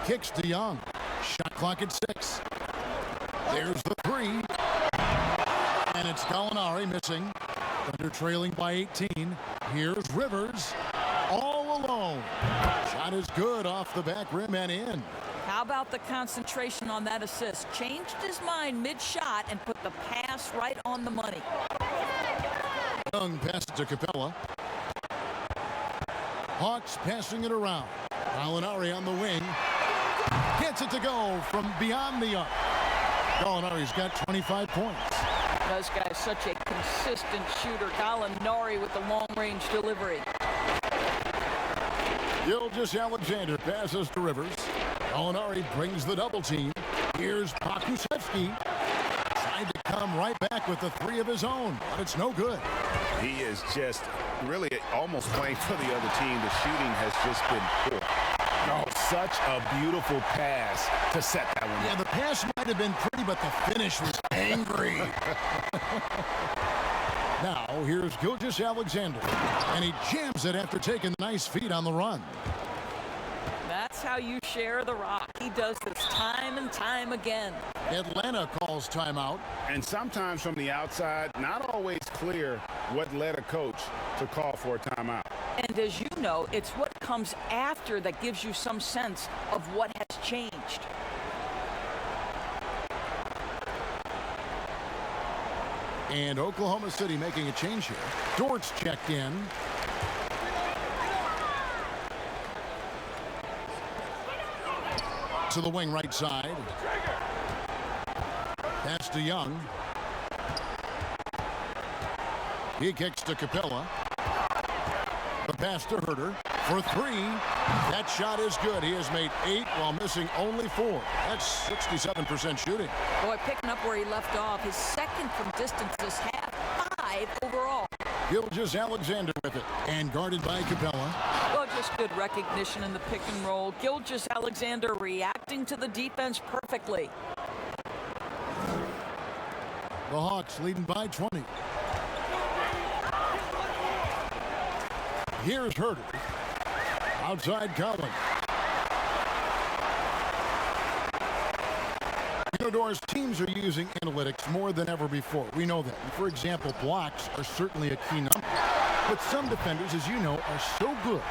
Kicks to Young. Shot clock at 6. There's the 3. And it's Gallinari missing. Thunder trailing by 18. Here's Rivers. All alone. Shot is good off the back rim and in. How about the concentration on that assist? Changed his mind mid-shot and put the pass right on the money. Young passes to Capella. Hawks passing it around. Gallinari on the wing. Gets it to go from beyond the arc. Gallinari's got 25 points. This guy's such a consistent shooter. Gallinari with the long-range delivery. Gilgeous-Alexander passes to Rivers. Gallinari brings the double team. Here's Pokusevski. Tried to come right back with the 3 of his own, but it's no good. He is just really almost playing for the other team. The shooting has just been poor. Oh, such a beautiful pass to set that one. Yeah, the pass might have been pretty, but the finish was angry. Now, here's Gilgeous-Alexander, and he jams it after taking the nice feed on the run. That's how you share the rock. He does this time and time again. Atlanta calls timeout. And sometimes from the outside, not always clear what led a coach to call for a timeout. And as you know, it's what comes after that gives you some sense of what has changed. And Oklahoma City making a change here. Dort's checked in. To the wing right side. Pass to Young. He kicks to Capella. The pass to Herder for 3. That shot is good. He has made 8 while missing only 4. That's 67% shooting. Boy, picking up where he left off. His second from distance this half. 5 overall. Gilgeous-Alexander with it. And guarded by Capella. Well, just good recognition in the pick and roll. Gilgeous-Alexander reacting to the defense perfectly. The Hawks leading by 20. Here's Herder. Outside Collins. You know, Doris, teams are using analytics more than ever before. We know that. For example, blocks are certainly a key number. But some defenders, as you know, are so good,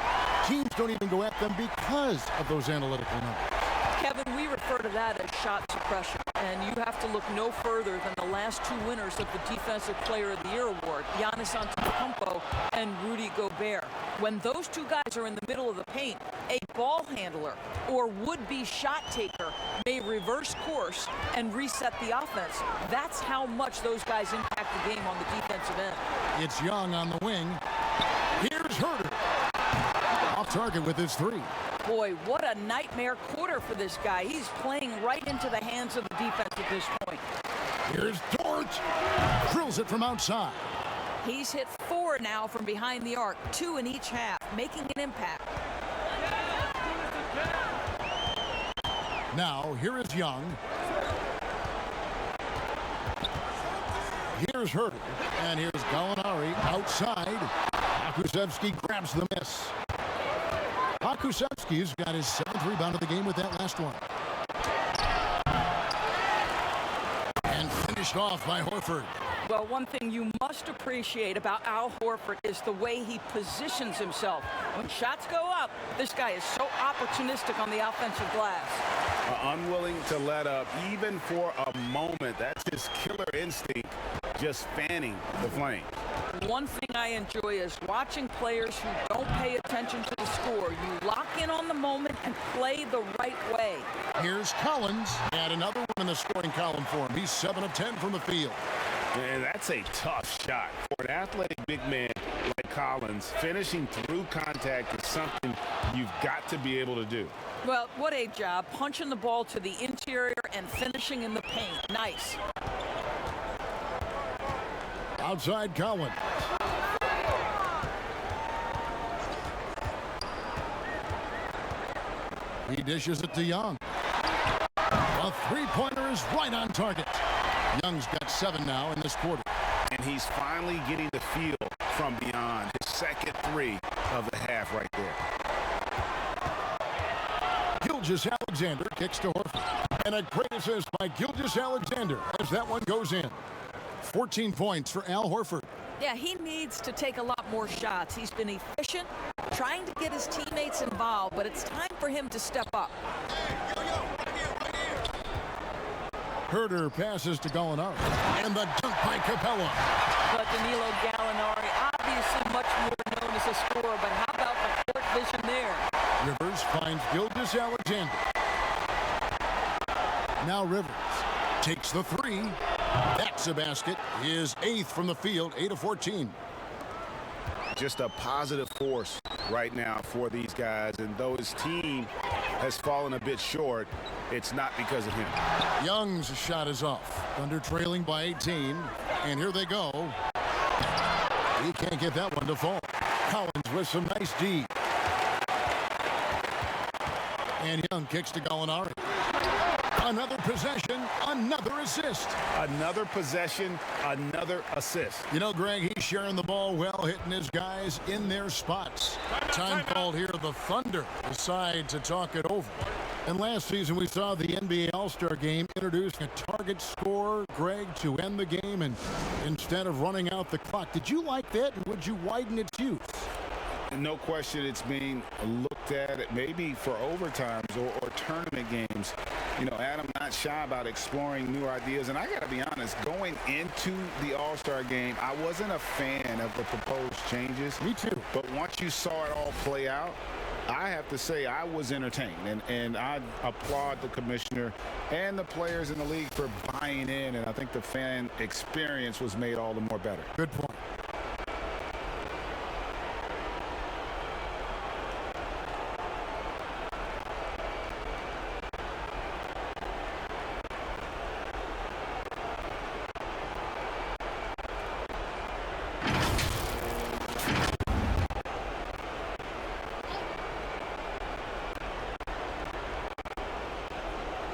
teams don't even go at them because of those analytical numbers. Kevin, we refer to that as shot suppression, and you have to look no further than the last two winners of the Defensive Player of the Year award, Giannis Antetokounmpo and Rudy Gobert. When those two guys are in the middle of the paint, a ball handler or would-be shot taker may reverse course and reset the offense. That's how much those guys impact the game on the defensive end. It's Young on the wing. Here's Herter. Off target with his three. Boy, what a nightmare quarter for this guy. He's playing right into the hands of the defense at this point. Here's George. Drills it from outside. He's hit 4 now from behind the arc, 2 in each half, making an impact. Now, here is Young. Here's Herter. And here's Gallinari outside. Pokusevski grabs the miss. Pokusevski's got his 7th rebound of the game with that last one. And finished off by Horford. Well, one thing you must appreciate about Al Horford is the way he positions himself. When shots go up, this guy is so opportunistic on the offensive glass. Unwilling to let up even for a moment. That's his killer instinct, just fanning the flame. One thing I enjoy is watching players who don't pay attention to the score. You lock in on the moment and play the right way. Here's Collins, and another one in the scoring column for him. He's 7 of 10 from the field. And that's a tough shot. For an athletic big man like Collins, finishing through contact is something you've got to be able to do. Well, what a job. Punching the ball to the interior and finishing in the paint. Nice. Outside Collins. He dishes it to Young. A three-pointer is right on target. Young's got 7 now in this quarter. And he's finally getting the feel from beyond. His second 3 of the half right there. Gilgeous-Alexander kicks to Horford. And a great assist by Gilgeous-Alexander as that one goes in. 14 points for Al Horford. Yeah, he needs to take a lot more shots. He's been efficient, trying to get his teammates involved, but it's time for him to step up. Herter passes to Gallinari. And the dunk by Capella. But Danilo Gallinari, obviously much more known as a scorer, but how about the court vision there? Rivers finds Gilgeous-Alexander. Now Rivers takes the 3. That's a basket. His 8th from the field, 8 of 14. Just a positive force right now for these guys. And though his team has fallen a bit short, it's not because of him. Young's shot is off. Thunder trailing by 18. And here they go. He can't get that one to fall. Collins with some nice D. And Young kicks to Gallinari. Another possession, another assist. Another possession, another assist. You know, Greg, he's sharing the ball well, hitting his guys in their spots. Time called here. The Thunder decide to talk it over. And last season, we saw the NBA All-Star Game introducing a target scorer, Greg, to end the game, and instead of running out the clock. Did you like that, and would you widen its use? No question it's being looked at maybe for overtimes or tournament games. You know, Adam not shy about exploring new ideas. And I got to be honest, going into the All-Star game, I wasn't a fan of the proposed changes. Me too. But once you saw it all play out, I have to say I was entertained. And I applaud the commissioner and the players in the league for buying in. And I think the fan experience was made all the more better. Good point.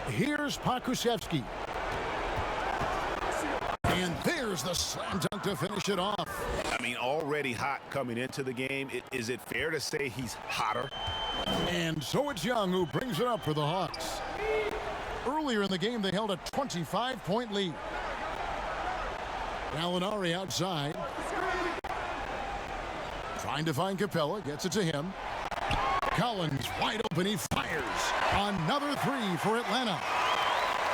Here's Pokusevski. And there's the slam dunk to finish it off. I mean, already hot coming into the game. Is it fair to say he's hotter? And so it's Young who brings it up for the Hawks. Earlier in the game, they held a 25-point lead. Gallinari outside. Trying to find Capella, gets it to him. Collins wide open, he fires. Another three for Atlanta.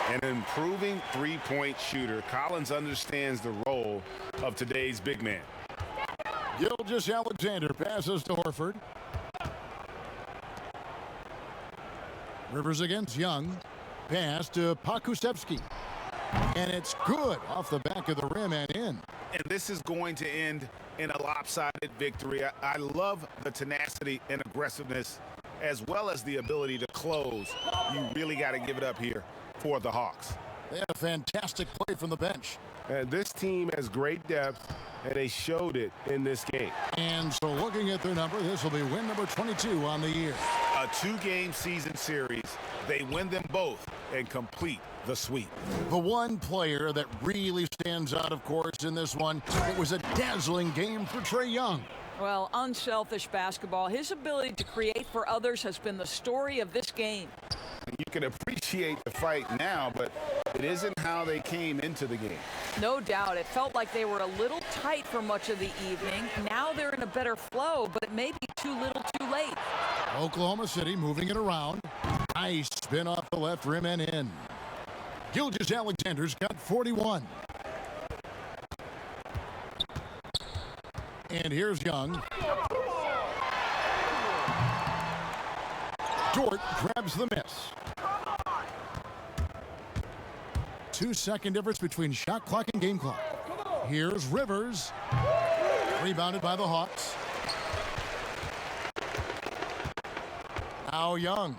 An improving three-point shooter, Collins understands the role of today's big man. Gilgeous-Alexander passes to Horford. Rivers against Young. Pass to Pokusevski. And it's good off the back of the rim and in. And this is going to end in a lopsided victory. I love the tenacity and aggressiveness as well as the ability to close. You really got to give it up here for the Hawks. They had a fantastic play from the bench. And this team has great depth, and they showed it in this game. And so looking at their number, this will be win number 22 on the year. A two-game season series. They win them both and complete the sweep. The one player that really stands out, of course, in this one, it was a dazzling game for Trae Young. Well, unselfish basketball. His ability to create for others has been the story of this game. You can appreciate the fight now, but it isn't how they came into the game. No doubt. It felt like they were a little tight for much of the evening. Now they're in a better flow, but it may be too little too late. Oklahoma City moving it around. Nice spin off the left rim and in. Gilgeous-Alexander's got 41. And here's Young. Dort grabs the miss. 2-second difference between shot clock and game clock. Here's Rivers. Rebounded by the Hawks. Now Young.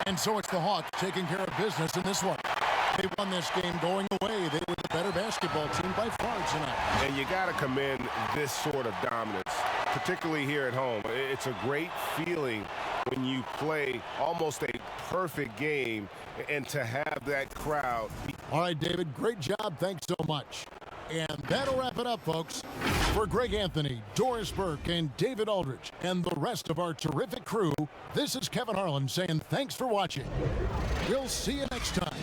And so it's the Hawks taking care of business in this one. They won this game going away. They were the better basketball team by far tonight. And you got to commend this sort of dominance, particularly here at home. It's a great feeling when you play almost a perfect game and to have that crowd. All right, David, great job. Thanks so much. And that'll wrap it up, folks. For Greg Anthony, Doris Burke, and David Aldridge, and the rest of our terrific crew, this is Kevin Harlan saying thanks for watching. We'll see you next time.